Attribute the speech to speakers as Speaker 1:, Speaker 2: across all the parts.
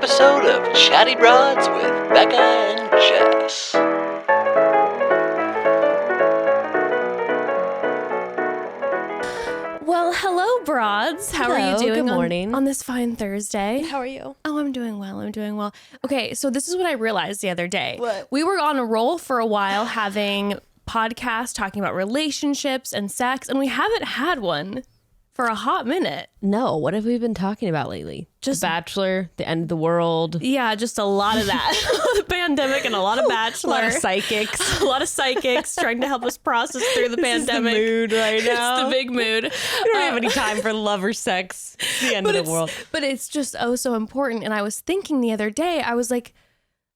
Speaker 1: episode of Chatty Broads with Bekah and Jess.
Speaker 2: Well, hello, broads. How are you doing?
Speaker 3: Good morning.
Speaker 2: On this fine Thursday?
Speaker 3: How are you?
Speaker 2: Oh, I'm doing well. Okay, so this is what I realized the other day.
Speaker 3: What?
Speaker 2: We were on a roll for a while having podcasts talking about relationships and sex, and we haven't had one for a hot minute.
Speaker 3: No, what have we been talking about lately?
Speaker 2: Just
Speaker 3: The Bachelor, the end of the world.
Speaker 2: Yeah, just a lot of that. The pandemic and a lot of Bachelor.
Speaker 3: A lot of psychics.
Speaker 2: A lot of psychics trying to help us process through the pandemic.
Speaker 3: It's the mood right now.
Speaker 2: It's the big mood.
Speaker 3: We don't have any time for love or sex. It's the end of the world.
Speaker 2: But it's just so important. And I was thinking the other day, I was like,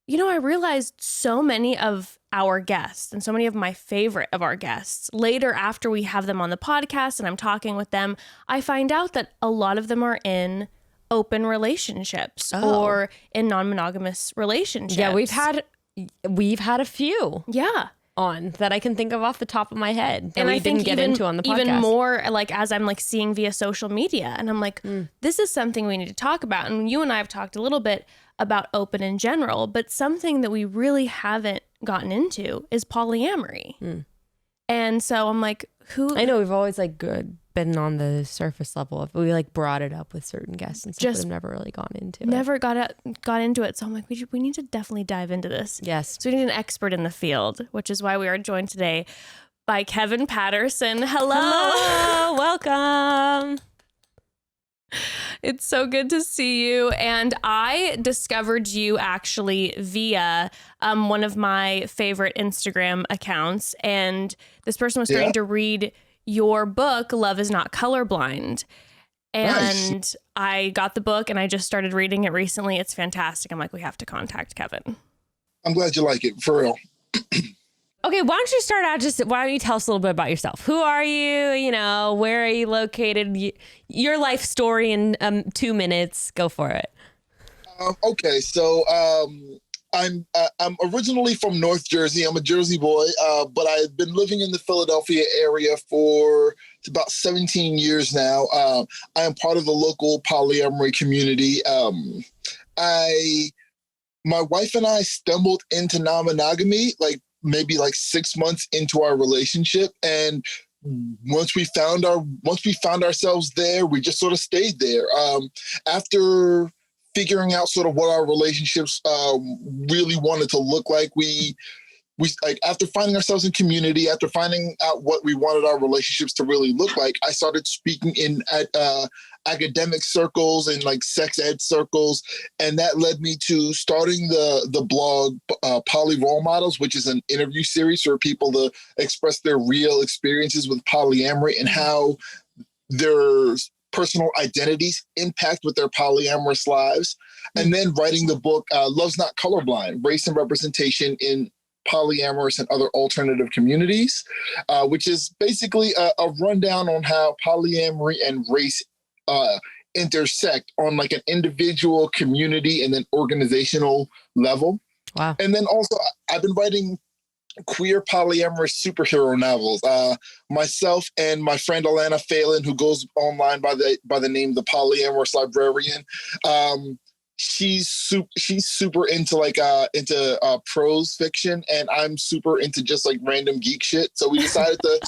Speaker 2: I realized so many of our guests and so many of my favorite of our guests, later after we have them on the podcast and I'm talking with them, I find out that a lot of them are in open relationships or in non-monogamous relationships.
Speaker 3: Yeah, we've had a few on that I can think of off the top of my head that we didn't get into on the podcast.
Speaker 2: Even more like as I'm like seeing via social media, and I'm like, this is something we need to talk about. And you and I have talked a little bit about open in general, but something that we really haven't gotten into is polyamory. And so I'm like,
Speaker 3: I know we've always been on the surface level of, we brought it up with certain guests and stuff, but have never really gone into it.
Speaker 2: Never got into it. So I'm like, we need to definitely dive into this.
Speaker 3: Yes.
Speaker 2: So we need an expert in the field, which is why we are joined today by Kevin Patterson. Hello.
Speaker 3: Welcome.
Speaker 2: It's so good to see you. And I discovered you actually via one of my favorite Instagram accounts. And this person was starting to read your book, Love is Not Colorblind. And nice. I got the book and I just started reading it recently. It's fantastic. I'm like, we have to contact Kevin.
Speaker 4: I'm glad you like it, for real.
Speaker 3: Okay, why don't you start out, why don't you tell us a little bit about yourself? Who are you? Where are you located? Your life story in 2 minutes. Go for it.
Speaker 4: Okay, so I'm originally from North Jersey. I'm a Jersey boy, but I've been living in the Philadelphia area for about 17 years now. I am part of the local polyamory community. My wife and I stumbled into non-monogamy maybe 6 months into our relationship, and once we found ourselves there, we just sort of stayed there. After figuring out sort of what our relationships really wanted to look like, we after finding ourselves in community, after finding out what we wanted our relationships to really look like, I started speaking in academic circles and sex ed circles, and that led me to starting the blog Poly Role Models, which is an interview series for people to express their real experiences with polyamory and how their personal identities impact with their polyamorous lives. And then writing the book Love's Not Colorblind: Race and Representation in Polyamorous and Other Alternative Communities, which is basically a rundown on how polyamory and race intersect on an individual, community, and then organizational level.
Speaker 3: Wow. And
Speaker 4: then also I've been writing queer polyamorous superhero novels. Myself and my friend Alana Phelan, who goes online by the name The Polyamorous Librarian. She's super into prose fiction, and I'm super into just random geek shit. So we decided to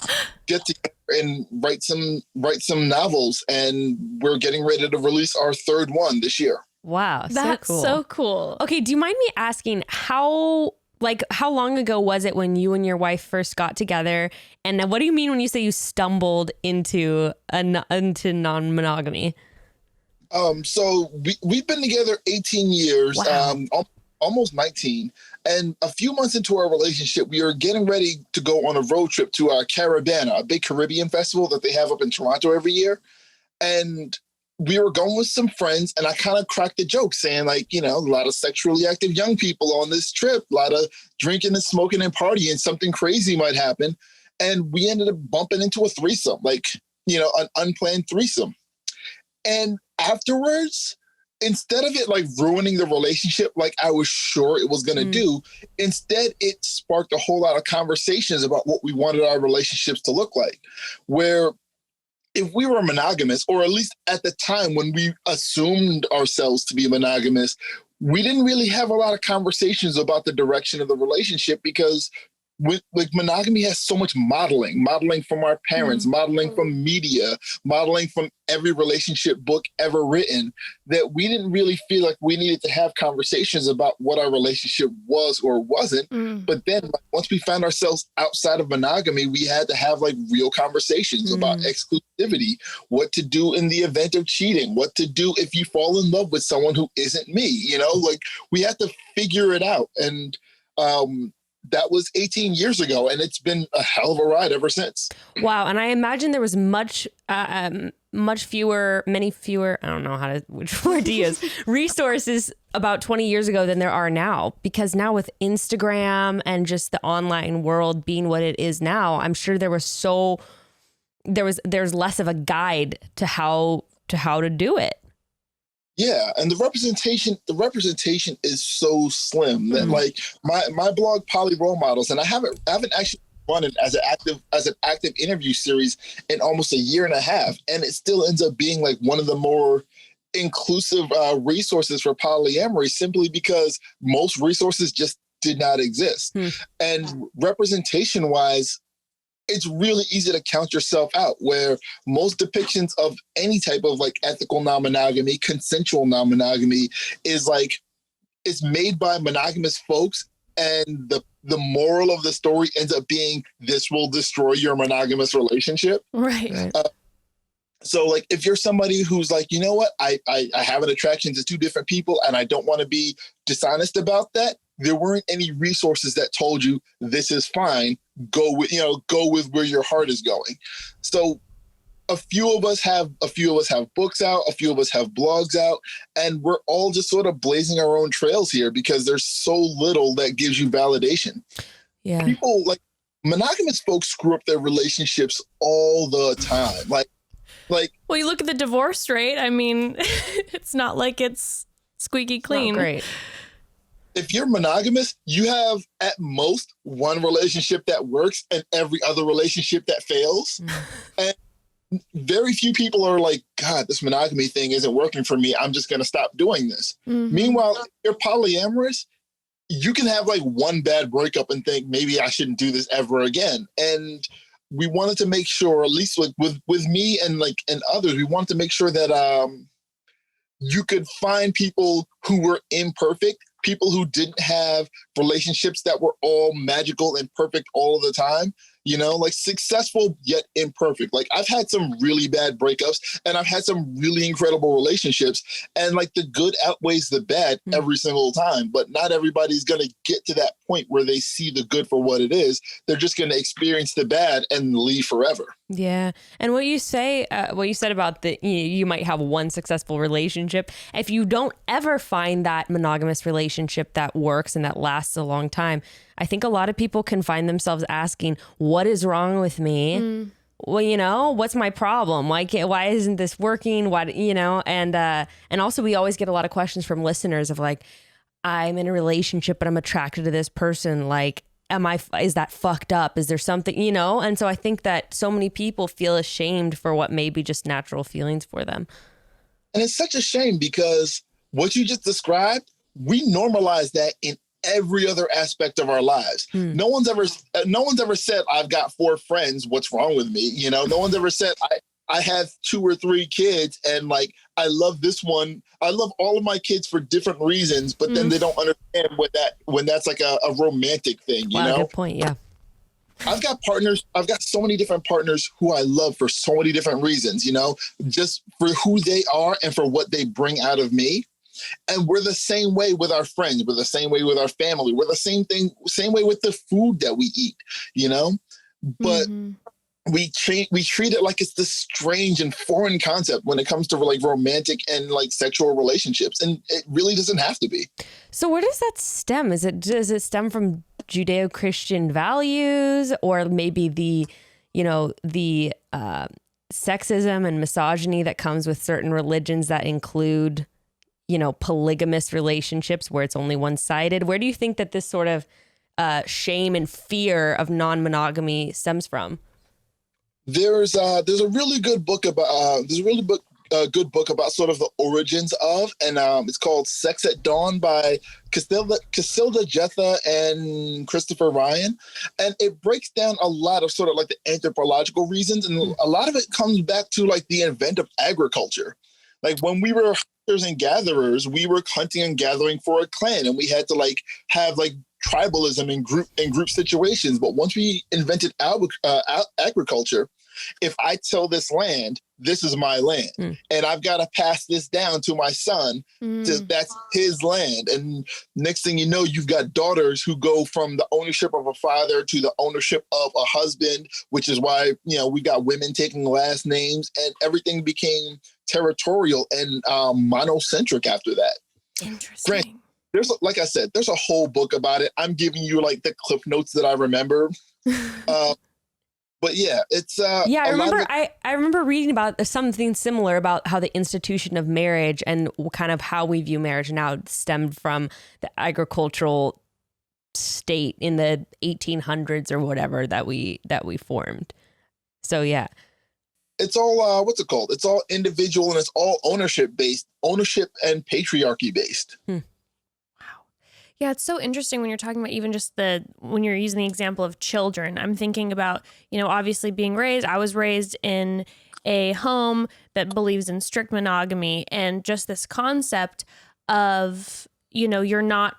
Speaker 4: get together and write some novels, and we're getting ready to release our third one this year.
Speaker 3: Wow,
Speaker 2: that's so cool.
Speaker 3: Okay, do you mind me asking how long ago was it when you and your wife first got together? And what do you mean when you say you stumbled into non-monogamy?
Speaker 4: So we've been together 18 years,
Speaker 3: wow.
Speaker 4: Almost 19. And a few months into our relationship, we are getting ready to go on a road trip to Caribana, a big Caribbean festival that they have up in Toronto every year. And we were going with some friends, and I kind of cracked a joke saying a lot of sexually active young people on this trip, a lot of drinking and smoking and partying, something crazy might happen. And we ended up bumping into a threesome, an unplanned threesome. And afterwards, instead of it ruining the relationship I was sure it was going to do, instead it sparked a whole lot of conversations about what we wanted our relationships to look like. Where if we were monogamous, or at least at the time when we assumed ourselves to be monogamous, we didn't really have a lot of conversations about the direction of the relationship because with like monogamy has so much modeling from our parents, modeling from media, modeling from every relationship book ever written, that we didn't really feel like we needed to have conversations about what our relationship was or wasn't. But then like, once we found ourselves outside of monogamy, we had to have like real conversations about exclusivity, what to do in the event of cheating, what to do if you fall in love with someone who isn't me, you know, like we had to figure it out. And that was 18 years ago, and it's been a hell of a ride ever since.
Speaker 3: Wow. And I imagine there was many fewer, I don't know which word to use, resources about 20 years ago than there are now. Because now with Instagram and just the online world being what it is now, I'm sure there's less of a guide to how to do it.
Speaker 4: Yeah, and the representation is so slim that like my blog Poly Role Models, and I haven't actually run it as an active interview series in almost a year and a half, and it still ends up being like one of the more inclusive resources for polyamory, simply because most resources just did not exist. And representation wise, it's really easy to count yourself out, where most depictions of any type of like ethical non-monogamy, consensual non-monogamy is like, it's made by monogamous folks. And the moral of the story ends up being, this will destroy your monogamous relationship.
Speaker 2: Right.
Speaker 4: So like, if you're somebody who's like, you know what, I have an attraction to two different people and I don't want to be dishonest about that, there weren't any resources that told you this is fine. Go with where your heart is going. So a few of us have books out, a few of us have blogs out, and we're all just sort of blazing our own trails here because there's so little that gives you validation.
Speaker 3: Yeah.
Speaker 4: People like monogamous folks screw up their relationships all the time. Like,
Speaker 2: well, you look at the divorce rate. I mean, it's not like it's squeaky clean.
Speaker 3: Not great.
Speaker 4: If you're monogamous, you have at most one relationship that works and every other relationship that fails. And very few people are like, God, this monogamy thing isn't working for me. I'm just going to stop doing this. Meanwhile, if you're polyamorous, you can have like one bad breakup and think, maybe I shouldn't do this ever again. And we wanted to make sure, at least like with me and others, we wanted to make sure that you could find people who were imperfect, people who didn't have relationships that were all magical and perfect all the time, you know, like successful yet imperfect. Like I've had some really bad breakups and I've had some really incredible relationships, and like the good outweighs the bad every single time, but not everybody's going to get to that point where they see the good for what it is. They're just going to experience the bad and leave forever.
Speaker 3: Yeah. And what you said about you might have one successful relationship. If you don't ever find that monogamous relationship that works and that lasts a long time, I think a lot of people can find themselves asking, what is wrong with me? Well, you know, what's my problem? Why isn't this working? Why, you know, and also we always get a lot of questions from listeners of like, I'm in a relationship, but I'm attracted to this person. Like, is that fucked up? Is there something, you know? And so I think that so many people feel ashamed for what may be just natural feelings for them.
Speaker 4: And it's such a shame because what you just described, we normalize that in every other aspect of our lives. No one's ever said, I've got 4 friends, what's wrong with me? You know, no one's ever said, I have 2 or 3 kids and like, I love this one. I love all of my kids for different reasons, but then they don't understand when that's like a romantic thing, you know?
Speaker 3: Good point. Yeah.
Speaker 4: I've got so many different partners who I love for so many different reasons, you know, just for who they are and for what they bring out of me. And we're the same way with our friends. We're the same way with our family. We're the same way with the food that we eat, you know, but we treat it like it's this strange and foreign concept when it comes to like romantic and like sexual relationships. And it really doesn't have to be.
Speaker 3: So where does that stem? Does it stem from Judeo-Christian values, or maybe the sexism and misogyny that comes with certain religions that include, you know, polygamous relationships where it's only one-sided? Where do you think that this sort of shame and fear of non-monogamy stems from?
Speaker 4: There's a really good book good book about sort of the origins of, and it's called Sex at Dawn by Casilda Jetha and Christopher Ryan. And it breaks down a lot of sort of like the anthropological reasons. And a lot of it comes back to like the advent of agriculture. Like when we were hunters and gatherers, we were hunting and gathering for a clan, and we had to like have like tribalism in group situations. But once we invented agriculture, if I tell this land, this is my land, and I've got to pass this down to my son, that's his land. And next thing you know, you've got daughters who go from the ownership of a father to the ownership of a husband, which is why, you know, we got women taking last names, and everything became territorial and monocentric after that.
Speaker 2: Interesting.
Speaker 4: Grant, like I said, there's a whole book about it. I'm giving you like the cliff notes that I remember. But yeah, it's
Speaker 3: I remember reading about something similar about how the institution of marriage and kind of how we view marriage now stemmed from the agricultural state in the 1800s or whatever that we formed. So yeah,
Speaker 4: it's all what's it called? It's all individual, and it's all ownership and patriarchy based.
Speaker 2: Yeah, it's so interesting when you're talking about even just when you're using the example of children. I'm thinking about, you know, obviously I was raised in a home that believes in strict monogamy, and just this concept of, you know, you're not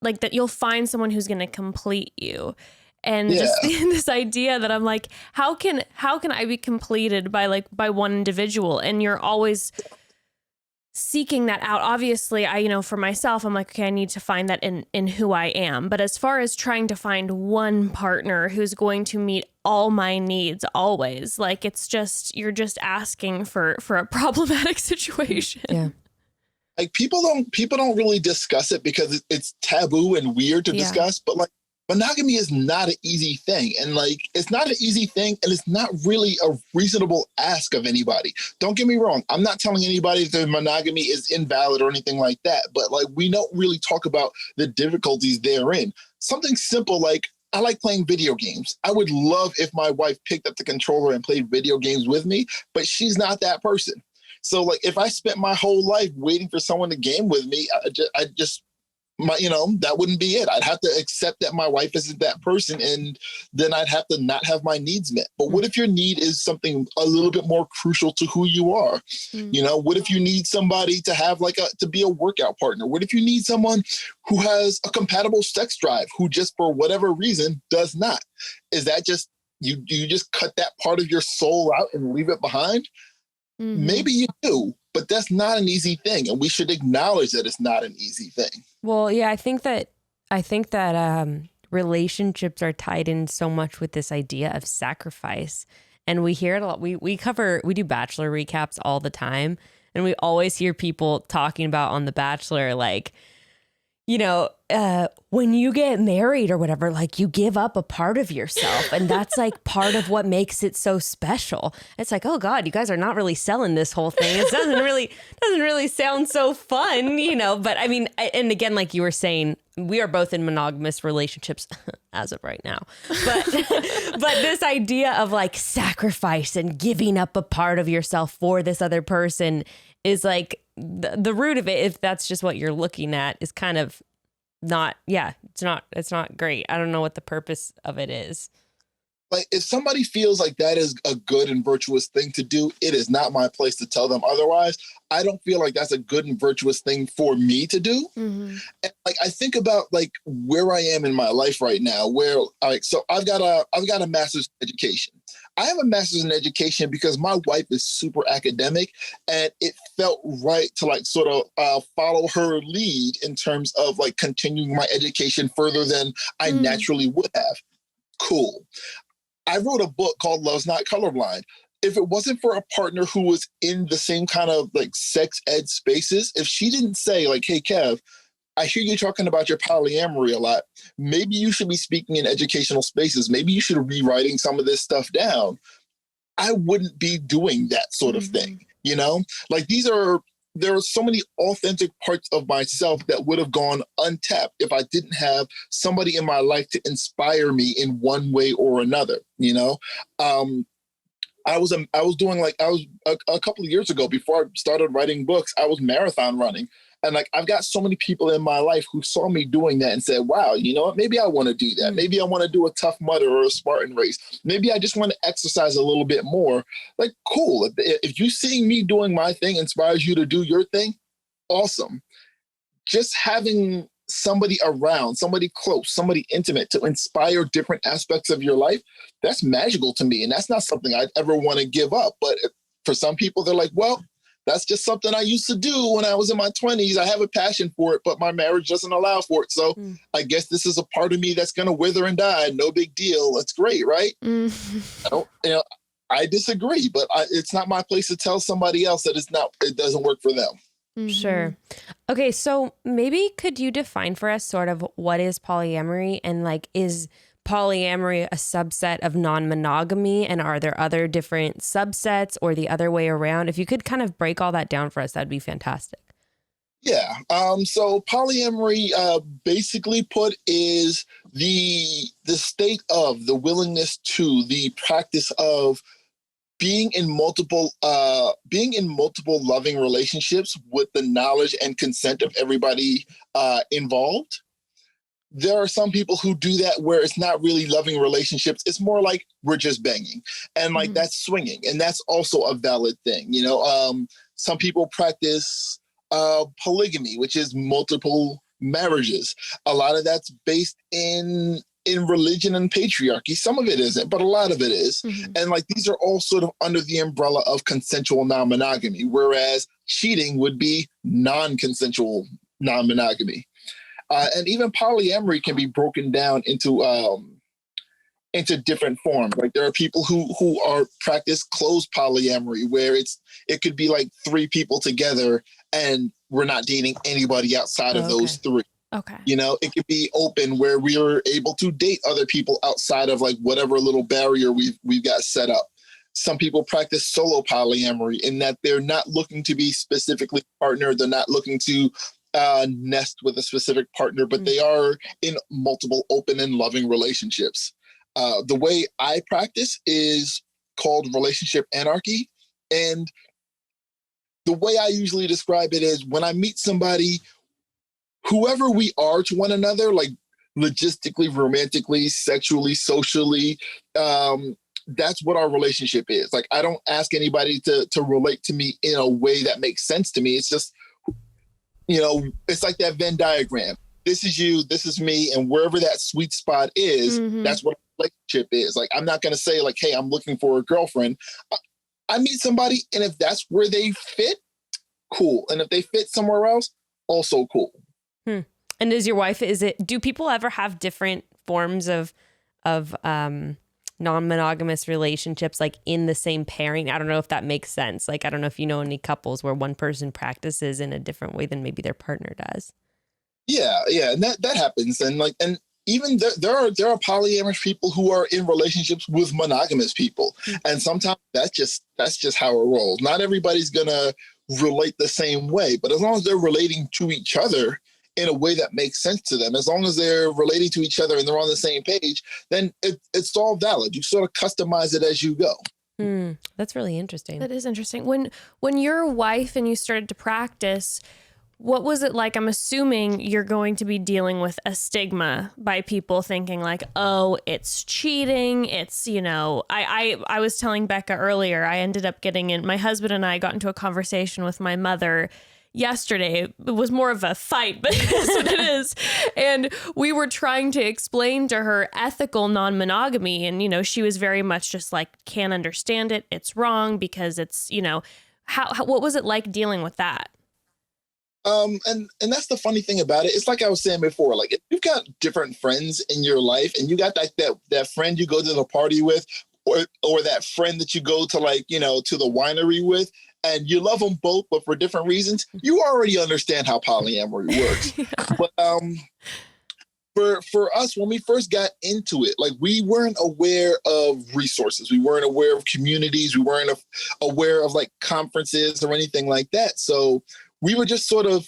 Speaker 2: like that, you'll find someone who's going to complete you. And just this idea that I'm like, how can I be completed by one individual? And you're always seeking that out. Obviously, for myself, I'm like, okay, I need to find that in who I am. But as far as trying to find one partner who's going to meet all my needs always, like you're just asking for a problematic situation.
Speaker 3: Yeah.
Speaker 4: Like people don't really discuss it because it's taboo and weird to discuss, but like monogamy is not an easy thing. And like, it's not an easy thing, and it's not really a reasonable ask of anybody. Don't get me wrong. I'm not telling anybody that monogamy is invalid or anything like that, but like, we don't really talk about the difficulties therein. Something simple like, I like playing video games. I would love if my wife picked up the controller and played video games with me, but she's not that person. So like, if I spent my whole life waiting for someone to game with me, that wouldn't be it. I'd have to accept that my wife isn't that person, and then I'd have to not have my needs met. But what if your need is something a little bit more crucial to who you are? You know, what if you need somebody to have to be a workout partner? What if you need someone who has a compatible sex drive, who just for whatever reason does not? Is that just, you just cut that part of your soul out and leave it behind? Maybe you do, but that's not an easy thing, and we should acknowledge that it's not an easy thing.
Speaker 3: Well, yeah, I think that relationships are tied in so much with this idea of sacrifice, and we hear it a lot. We do Bachelor recaps all the time, and we always hear people talking about on The Bachelor, like, you know, when you get married or whatever, like you give up a part of yourself, and that's like part of what makes it so special. It's like, oh God, you guys are not really selling this whole thing. It doesn't really sound so fun, you know. But I mean, and again, like you were saying, we are both in monogamous relationships as of right now. But this idea of like sacrifice and giving up a part of yourself for this other person is like the root of it, if that's just what you're looking at, is kind of it's not great. I don't know what the purpose of it is.
Speaker 4: Like, if somebody feels like that is a good and virtuous thing to do, it is not my place to tell them otherwise. I don't feel like that's a good and virtuous thing for me to do. And like, I think about like where I am in my life right now, where so I've got a master's in education. I have a master's in education because my wife is super academic, and it felt right to like sort of follow her lead in terms of like continuing my education further than I naturally would have. Cool. I wrote a book called Love's Not Colorblind. If it wasn't for a partner who was in the same kind of like sex ed spaces, if she didn't say like, hey, Kev, I hear you talking about your polyamory a lot. Maybe you should be speaking in educational spaces. Maybe you should be writing some of this stuff down. I wouldn't be doing that sort of thing, you know? Like there are so many authentic parts of myself that would have gone untapped if I didn't have somebody in my life to inspire me in one way or another, you know? I was doing like, I was a couple of years ago before I started writing books, I was marathon running. And like, I've got so many people in my life who saw me doing that and said, wow, you know what, maybe I want to do that. Maybe I want to do a Tough Mudder or a Spartan race. Maybe I just want to exercise a little bit more. Like, cool. If you seeing me doing my thing inspires you to do your thing, awesome. Just having somebody around, somebody close, somebody intimate to inspire different aspects of your life, that's magical to me. And that's not something I'd ever want to give up. But for some people, they're like, well, that's just something I used to do when I was in my 20s. I have a passion for it, but my marriage doesn't allow for it. So I guess this is a part of me that's going to wither and die. No big deal. That's great, right? I disagree, but it's not my place to tell somebody else that it doesn't work for them.
Speaker 3: Sure. Okay, so maybe could you define for us sort of what is polyamory, and like, is polyamory a subset of non-monogamy, and are there other different subsets or the other way around? If you could kind of break all that down for us, that'd be fantastic.
Speaker 4: Yeah. So polyamory, basically put, is the state of the willingness to, the practice of being in multiple loving relationships with the knowledge and consent of everybody involved. There are some people who do that where it's not really loving relationships. It's more like we're just banging, and like that's swinging, and that's also a valid thing. You know, some people practice polygamy, which is multiple marriages. A lot of that's based in religion and patriarchy. Some of it isn't, but a lot of it is. And like, these are all sort of under the umbrella of consensual non-monogamy, whereas cheating would be non-consensual non-monogamy. And even polyamory can be broken down into different forms. Like, there are people who are practice closed polyamory, where it could be like 3 people together and we're not dating anybody outside of those 3.
Speaker 2: Okay.
Speaker 4: You know, it could be open, where we are able to date other people outside of like whatever little barrier we've got set up. Some people practice solo polyamory, in that they're not looking to be specifically partnered. They're not looking to nest with a specific partner, but they are in multiple open and loving relationships. The way I practice is called relationship anarchy. And the way I usually describe it is, when I meet somebody, whoever we are to one another, like logistically, romantically, sexually, socially, that's what our relationship is. Like, I don't ask anybody to relate to me in a way that makes sense to me. It's just, you know, it's like that Venn diagram. This is you, this is me, and wherever that sweet spot is, that's what a relationship is. Like, I'm not going to say like, hey, I'm looking for a girlfriend. I meet somebody, and if that's where they fit, cool. And if they fit somewhere else, also cool.
Speaker 3: And is your wife, do people ever have different forms of non-monogamous relationships, like in the same pairing? I don't know if that makes sense. Like, I don't know if you know any couples where one person practices in a different way than maybe their partner does. Yeah.
Speaker 4: And that happens. And like, and even there are polyamorous people who are in relationships with monogamous people. And sometimes that's just how it rolls. Not everybody's gonna relate the same way, but as long as they're relating to each other in a way that makes sense to them, as long as they're relating to each other and they're on the same page, then it's all valid. You sort of customize it as you go.
Speaker 3: That's really interesting.
Speaker 2: That is interesting. When your wife and you started to practice, what was it like? I'm assuming you're going to be dealing with a stigma by people thinking like, oh, it's cheating. It's, you know, I was telling Bekah earlier, I ended up my husband and I got into a conversation with my mother yesterday. It was more of a fight, but that's what it is. And we were trying to explain to her ethical non-monogamy. And, you know, she was very much just like, can't understand it. It's wrong because it's, you know, what was it like dealing with that?
Speaker 4: And that's the funny thing about it. It's like I was saying before, like, if you've got different friends in your life and you got like that friend you go to the party with, or that friend that you go to, like, you know, to the winery with, and you love them both, but for different reasons, you already understand how polyamory works. But for us, when we first got into it, like, we weren't aware of resources. We weren't aware of communities. We weren't aware of like conferences or anything like that. So we were just sort of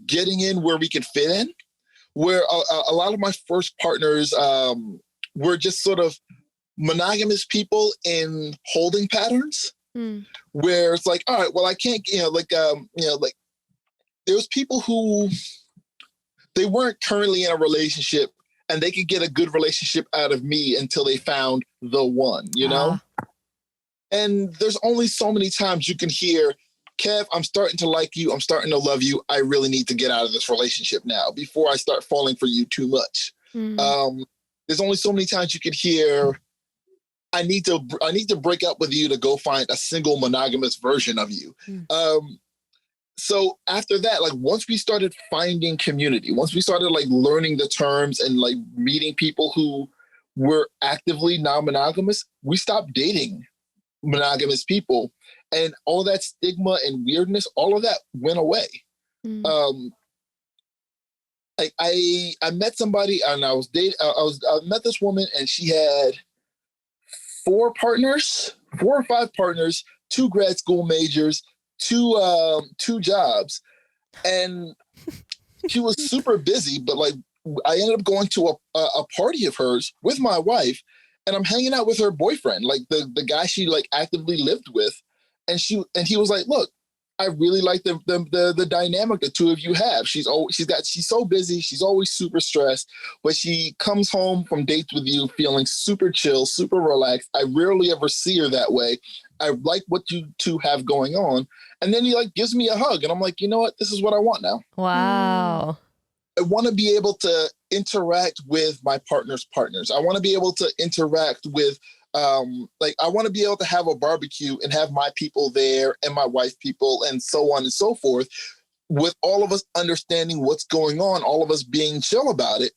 Speaker 4: getting in where we could fit in, where a lot of my first partners were just sort of monogamous people in holding patterns where it's like, all right, well, I can't, like there's people who they weren't currently in a relationship and they could get a good relationship out of me until they found the one, you know? And there's only so many times you can hear, Kev, I'm starting to like you. I'm starting to love you. I really need to get out of this relationship now before I start falling for you too much. There's only so many times you could hear, I need to break up with you to go find a single monogamous version of you. So after that, like once we started finding community, once we started like learning the terms and like meeting people who were actively non-monogamous, we stopped dating monogamous people, and all that stigma and weirdness, all of that went away. Like I met somebody and I met this woman and she had 4 or 5 partners, 2 grad school majors, 2 jobs, and she was super busy. But like, I ended up going to a party of hers with my wife, and I'm hanging out with her boyfriend, like the guy she like actively lived with, and he was like, "Look, I really like the dynamic the two of you have. She's so busy. She's always super stressed, but she comes home from dates with you feeling super chill, super relaxed. I rarely ever see her that way. I like what you two have going on." And then he like gives me a hug, and I'm like, you know what? This is what I want now.
Speaker 3: Wow.
Speaker 4: I want to be able to interact with my partner's partners. I want to be able to interact with like I want to be able to have a barbecue and have my people there and my wife people and so on and so forth, with all of us understanding what's going on, all of us being chill about it.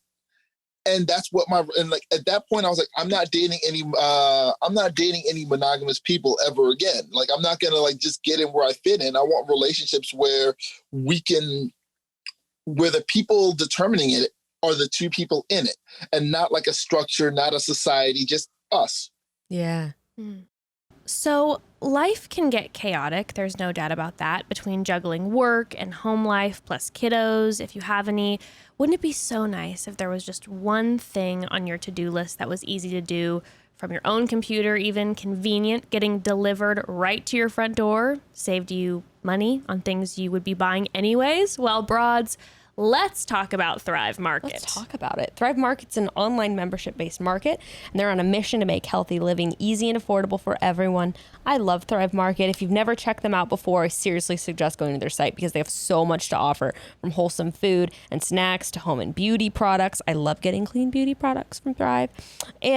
Speaker 4: And that's what like at that point I was like, I'm not dating any monogamous people ever again. Like I'm not gonna like just get in where I fit in. I want relationships where where the people determining it are the 2 people in it, and not like a structure, not a society, just us.
Speaker 3: Yeah.
Speaker 2: So life can get chaotic. There's no doubt about that. Between juggling work and home life, plus kiddos, if you have any, wouldn't it be so nice if there was just one thing on your to-do list that was easy to do from your own computer, even convenient, getting delivered right to your front door, saved you money on things you would be buying anyways? Well, broads, let's talk about Thrive Market.
Speaker 3: Let's talk about it. Thrive Market's an online membership-based market, and they're on a mission to make healthy living easy and affordable for everyone. I love Thrive Market. If you've never checked them out before, I seriously suggest going to their site because they have so much to offer, from wholesome food and snacks to home and beauty products. I love getting clean beauty products from Thrive.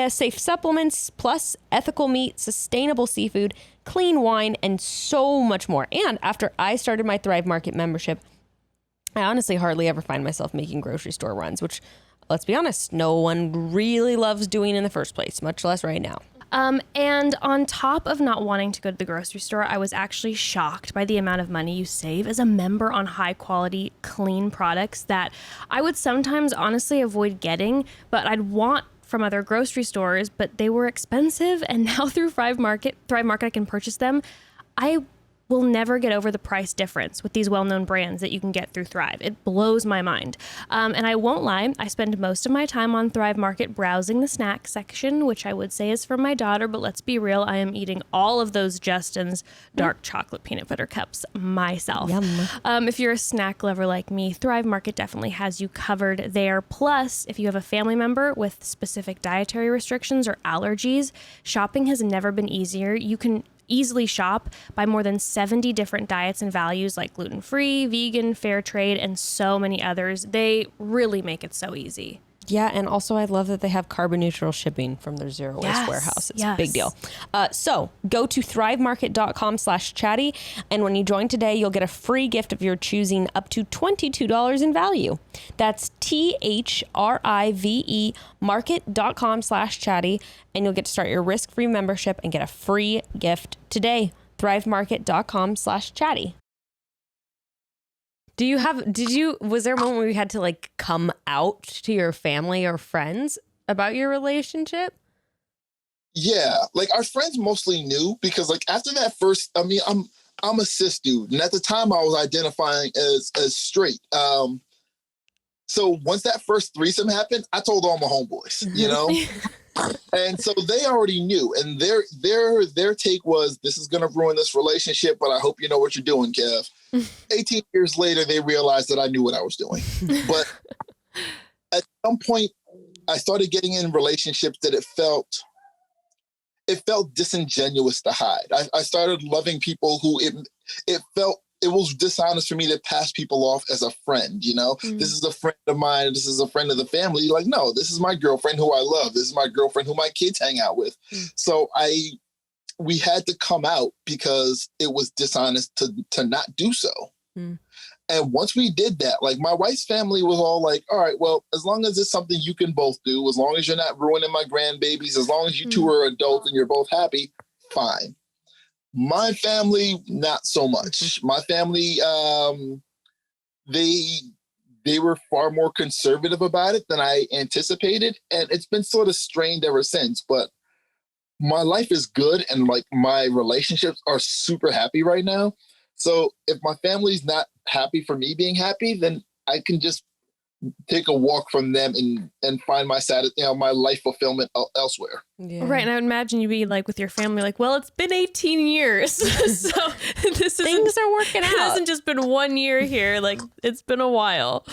Speaker 3: Safe supplements, plus ethical meat, sustainable seafood, clean wine, and so much more. And after I started my Thrive Market membership, I honestly hardly ever find myself making grocery store runs, which, let's be honest, no one really loves doing in the first place, much less right now.
Speaker 2: And on top of not wanting to go to the grocery store, I was actually shocked by the amount of money you save as a member on high quality, clean products that I would sometimes honestly avoid getting, but I'd want from other grocery stores, but they were expensive. And now through Thrive Market, I can purchase them. I will never get over the price difference with these well-known brands that you can get through Thrive. It blows my mind. And I won't lie, I spend most of my time on Thrive Market browsing the snack section, which I would say is for my daughter, but let's be real, I am eating all of those Justin's dark chocolate peanut butter cups myself. If you're a snack lover like me, Thrive Market definitely has you covered there. Plus, if you have a family member with specific dietary restrictions or allergies, shopping has never been easier. You can easily shop by more than 70 different diets and values like gluten-free, vegan, fair trade, and so many others. They really make it so easy.
Speaker 3: Yeah, and also I love that they have carbon neutral shipping from their zero waste warehouse. It's a big deal. So go to thrivemarket.com/chatty, and when you join today, you'll get a free gift of your choosing up to $22 in value. That's THRIVE market.com/chatty, and you'll get to start your risk-free membership and get a free gift today. thrivemarket.com/chatty. Was there a moment where you had to like come out to your family or friends about your relationship?
Speaker 4: Yeah, like our friends mostly knew, because like after that first, I mean, I'm a cis dude, and at the time I was identifying as straight. So once that first threesome happened, I told all my homeboys, you know, and so they already knew. And their take was, this is going to ruin this relationship, but I hope you know what you're doing, Kev. 18 years later, they realized that I knew what I was doing. But at some point, I started getting in relationships that it felt disingenuous to hide. I started loving people who it felt it was dishonest for me to pass people off as a friend, you know? This is a friend of mine. This is a friend of the family. Like, no, this is my girlfriend who I love. This is my girlfriend who my kids hang out with. So we had to come out because it was dishonest to not do so. And once we did that, like, my wife's family was all like, all right, well, as long as it's something you can both do, as long as you're not ruining my grandbabies, as long as you two are adults and you're both happy, fine. My family, not so much. My family, they were far more conservative about it than I anticipated. And it's been sort of strained ever since. But my life is good, and like, my relationships are super happy right now. So if my family's not happy for me being happy, then I can just take a walk from them and find my my life fulfillment elsewhere.
Speaker 2: Yeah. Right. And I would imagine you'd be like with your family, like, well, it's been 18 years. So things are working out. It hasn't just been 1 year here. Like, it's been a while.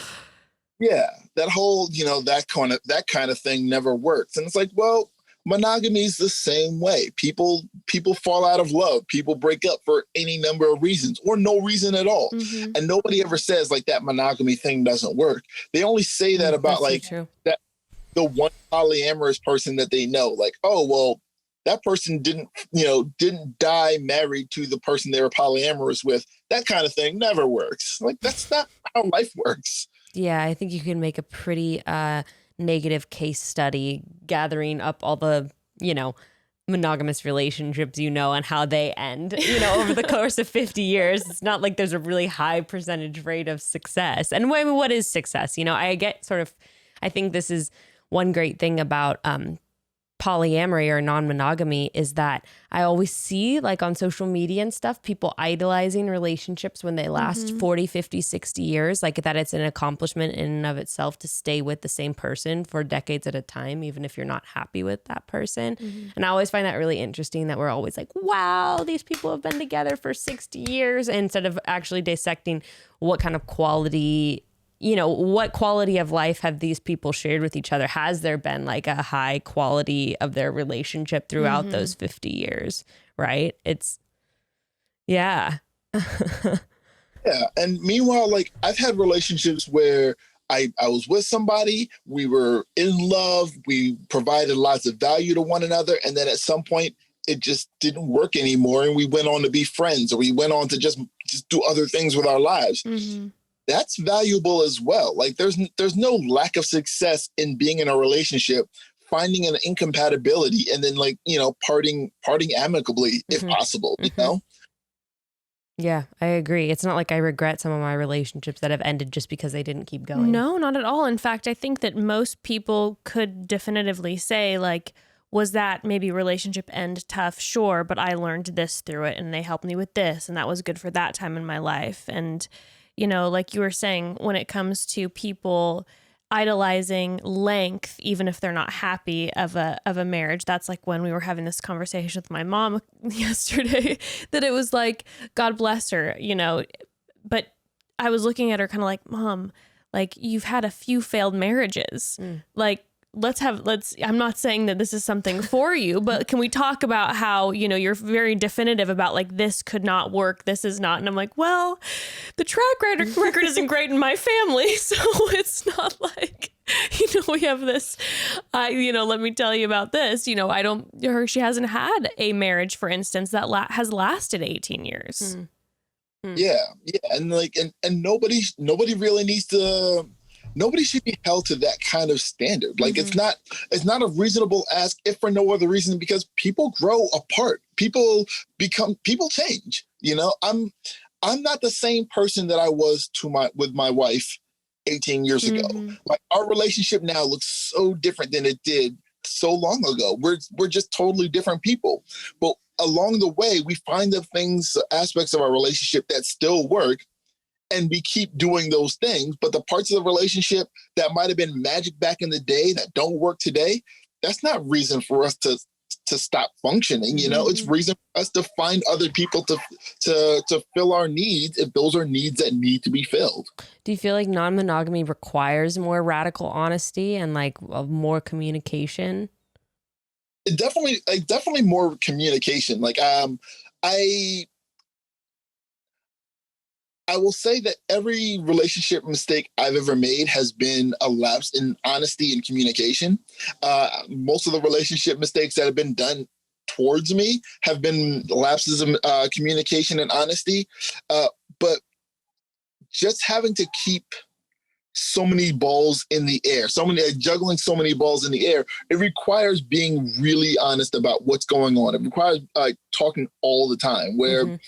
Speaker 4: Yeah. That whole, that kind of thing never works. And it's like, well, monogamy is the same way. People fall out of love. People break up for any number of reasons or no reason at all. And nobody ever says like that monogamy thing doesn't work. They only say that about that the one polyamorous person that they know. Like, oh, well, that person didn't die married to the person they were polyamorous with. That kind of thing never works. Like, that's not how life works.
Speaker 3: Yeah, I think you can make a pretty negative case study gathering up all the, monogamous relationships, and how they end, over the course of 50 years. It's not like there's a really high percentage rate of success. And what is success? I think this is one great thing about polyamory or non-monogamy is that I always see, like, on social media and stuff, people idolizing relationships when they last 40, 50, 60 years, like that it's an accomplishment in and of itself to stay with the same person for decades at a time, even if you're not happy with that person. And I always find that really interesting that we're always like, wow, these people have been together for 60 years, instead of actually dissecting what kind of quality what quality of life have these people shared with each other? Has there been like a high quality of their relationship throughout those 50 years? Right. Yeah.
Speaker 4: And meanwhile, like, I've had relationships where I was with somebody, we were in love, we provided lots of value to one another. And then at some point it just didn't work anymore. And we went on to be friends, or we went on to just do other things with our lives. That's valuable as well. Like, there's no lack of success in being in a relationship, finding an incompatibility, and then parting amicably if possible,
Speaker 3: Yeah, I agree. It's not like I regret some of my relationships that have ended just because they didn't keep going.
Speaker 2: No, not at all. In fact, I think that most people could definitively say, like, was that maybe relationship end tough? Sure, but I learned this through it, and they helped me with this, and that was good for that time in my life. And like you were saying, when it comes to people idolizing length, even if they're not happy of a marriage, that's like when we were having this conversation with my mom yesterday, that it was like, God bless her, but I was looking at her kind of like, Mom, like, you've had a few failed marriages. Like, I'm not saying that this is something for you, but can we talk about how, you're very definitive about, like, this could not work, this is not. And I'm like, well, the track record isn't great in my family. So it's not like, we have this, let me tell you about this. She hasn't had a marriage, for instance, that has lasted 18 years.
Speaker 4: Yeah. And and nobody really needs to. Nobody should be held to that kind of standard. Like, it's not a reasonable ask, if for no other reason, because people grow apart. People change. I'm not the same person that I was with my wife 18 years ago. Like, our relationship now looks so different than it did so long ago. We're just totally different people. But along the way, we find the aspects of our relationship that still work. and we keep doing those things. But the parts of the relationship that might have been magic back in the day that don't work today, that's not reason for us to stop functioning. You know, it's reason for us to find other people to fill our needs if those are needs that need to be filled.
Speaker 3: Do you feel like non-monogamy requires more radical honesty and like more communication?
Speaker 4: It definitely more communication. Like I will say that every relationship mistake I've ever made has been a lapse in honesty and communication. Most of the relationship mistakes that have been done towards me have been lapses of communication and honesty. But just having to keep so many balls in the air, juggling so many balls in the air, it requires being really honest about what's going on. It requires talking all the time, where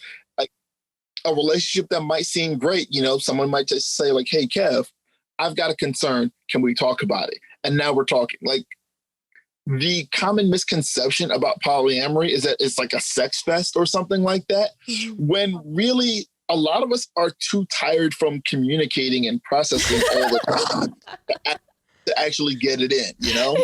Speaker 4: a relationship that might seem great, you know, someone might just say like, hey, Kev, I've got a concern. Can we talk about it? And now we're talking. Like, the common misconception about polyamory is that it's like a sex fest or something like that, when really a lot of us are too tired from communicating and processing all the time to actually get it in, you know?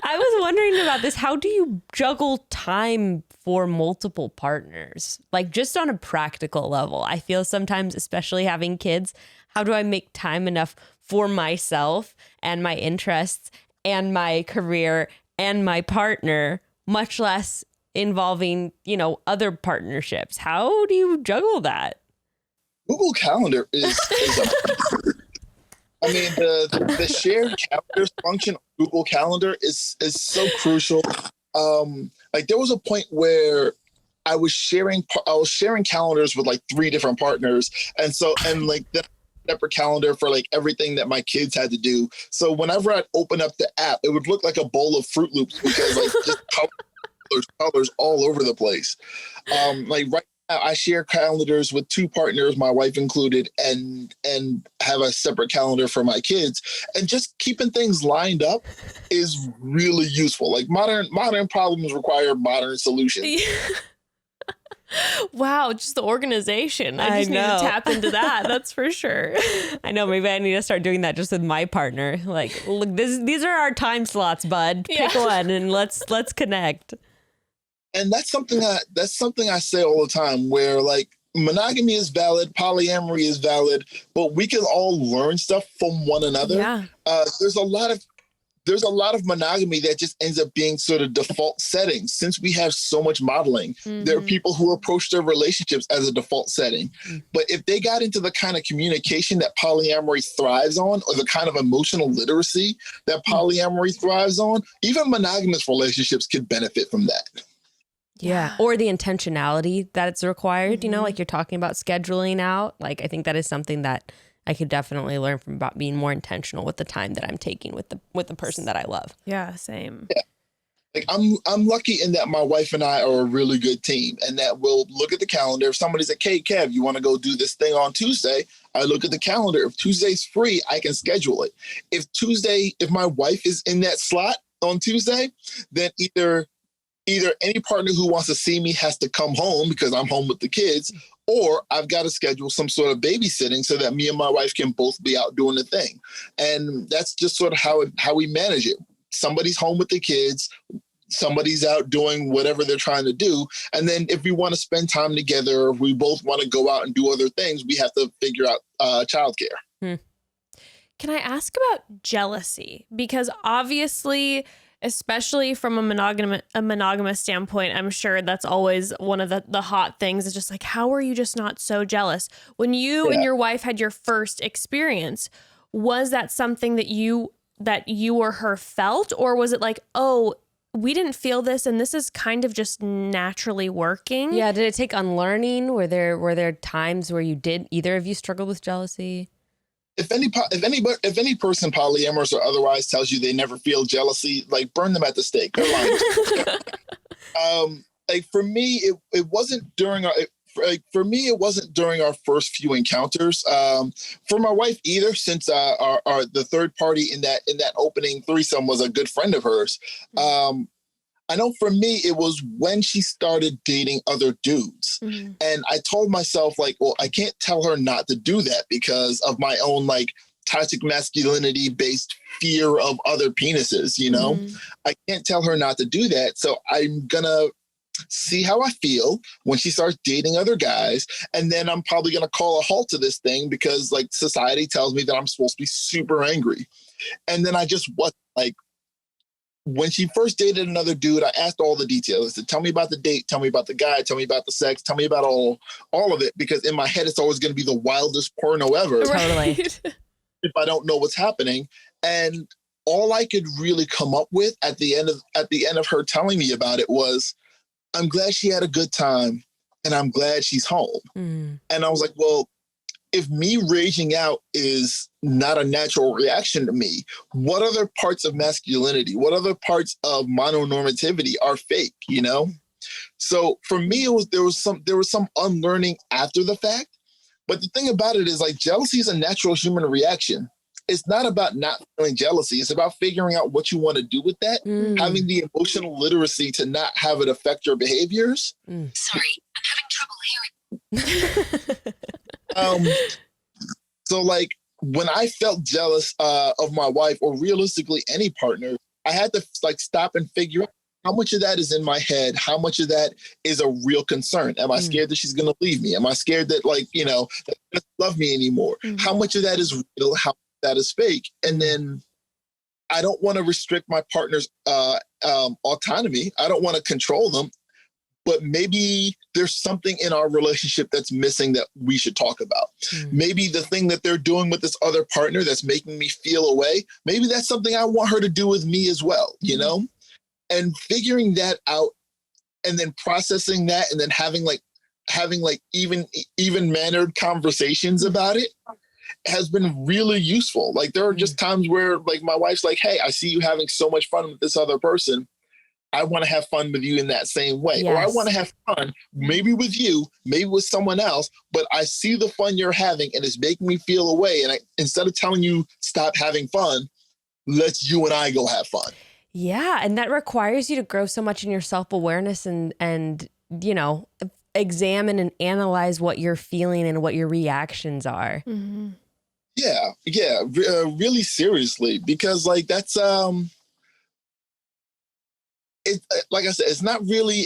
Speaker 3: I was wondering about this. How do you juggle time for multiple partners? Like, just on a practical level, I feel sometimes, especially having kids, how do I make time enough for myself and my interests and my career and my partner, much less involving, you know, other partnerships? How do you juggle that?
Speaker 4: Google Calendar is I mean, the shared calendars function on Google Calendar is so crucial. Like, there was a point where I was sharing calendars with like 3 different partners, and like the separate calendar for like everything that my kids had to do. So whenever I'd open up the app, it would look like a bowl of Fruit Loops because like just colors all over the place. Like right now, I share calendars with 2 partners, my wife included, and have a separate calendar for my kids. And just keeping things lined up is really useful. Like, modern problems require modern solutions.
Speaker 2: Wow, just the organization. I just need to tap into that. That's for sure.
Speaker 3: I know. Maybe I need to start doing that just with my partner. Like, look, these are our time slots, bud. Pick one and let's connect.
Speaker 4: And that's something I say all the time, where like monogamy is valid, polyamory is valid, but we can all learn stuff from one another.
Speaker 2: Yeah.
Speaker 4: There's a lot of monogamy that just ends up being sort of default settings. Since we have so much modeling, there are people who approach their relationships as a default setting. But if they got into the kind of communication that polyamory thrives on, or the kind of emotional literacy that polyamory thrives on, even monogamous relationships could benefit from that.
Speaker 3: Yeah. Or the intentionality that it's required, you know, like you're talking about scheduling out. Like, I think that is something that I could definitely learn from, about being more intentional with the time that I'm taking with the person that I love.
Speaker 2: Yeah, same.
Speaker 4: Yeah. Like, I'm lucky in that my wife and I are a really good team, and that we'll look at the calendar. If somebody's like, hey, Kev, you want to go do this thing on Tuesday? I look at the calendar. If Tuesday's free, I can schedule it. If my wife is in that slot on Tuesday, then either any partner who wants to see me has to come home because I'm home with the kids, or I've got to schedule some sort of babysitting so that me and my wife can both be out doing the thing. And that's just sort of how we manage it. Somebody's home with the kids, somebody's out doing whatever they're trying to do. And then if we want to spend time together, or if we both want to go out and do other things, we have to figure out childcare.
Speaker 2: Can I ask about jealousy? Because obviously, especially from a monogamous standpoint, I'm sure that's always one of the hot things. Is just like, how are you just not so jealous? When you and your wife had your first experience, was that something that you or her felt? Or was it like, oh, we didn't feel this and this is kind of just naturally working?
Speaker 3: Yeah. Did it take unlearning? Were there times where either of you struggled with jealousy?
Speaker 4: If any person, polyamorous or otherwise, tells you they never feel jealousy, like, burn them at the stake. They're lying. Like, for me, it wasn't during our first few encounters. For my wife either, since the third party in that opening threesome was a good friend of hers. I know for me, it was when she started dating other dudes.
Speaker 2: Mm-hmm.
Speaker 4: And I told myself, like, well, I can't tell her not to do that because of my own, like, toxic masculinity based fear of other penises, you know?
Speaker 2: Mm-hmm.
Speaker 4: I can't tell her not to do that. So I'm gonna see how I feel when she starts dating other guys. And then I'm probably gonna call a halt to this thing because, like, society tells me that I'm supposed to be super angry. And then I just was like, when she first dated another dude, I asked all the details. I said, tell me about the date, tell me about the guy, tell me about the sex, tell me about all of it, because in my head, it's always going to be the wildest porno ever.
Speaker 3: Totally.
Speaker 4: If I don't know what's happening. And all I could really come up with at the end of her telling me about it was, I'm glad she had a good time and I'm glad she's home.
Speaker 3: Mm.
Speaker 4: And I was like, well, if me raging out is not a natural reaction to me, what other parts of masculinity, what other parts of mononormativity are fake, you know? So for me, there was some unlearning after the fact. But the thing about it is, like, jealousy is a natural human reaction. It's not about not feeling jealousy. It's about figuring out what you want to do with that, having the emotional literacy to not have it affect your behaviors.
Speaker 5: Sorry, I'm having trouble hearing.
Speaker 4: So, like, when I felt jealous of my wife, or realistically any partner, I had to, like, stop and figure out how much of that is in my head, how much of that is a real concern. Am I scared that she's going to leave me? Am I scared that, like, you know, that she doesn't love me anymore? How much of that is real? How much of that is fake? And then I don't want to restrict my partner's autonomy. I don't want to control them. But maybe there's something in our relationship that's missing that we should talk about. Maybe the thing that they're doing with this other partner that's making me feel away, maybe that's something I want her to do with me as well, you know? And figuring that out and then processing that and then having even mannered conversations about it has been really useful. Like, there are just times where, like, my wife's like, hey, I see you having so much fun with this other person. I want to have fun with you in that same way.
Speaker 3: Yes.
Speaker 4: Or I want to have fun, maybe with you, maybe with someone else, but I see the fun you're having and it's making me feel away. And instead of telling you stop having fun, let's you and I go have fun.
Speaker 3: Yeah. And that requires you to grow so much in your self-awareness and, you know, examine and analyze what you're feeling and what your reactions are.
Speaker 2: Mm-hmm.
Speaker 4: Yeah. Really seriously, because, like, that's, like I said, it's not really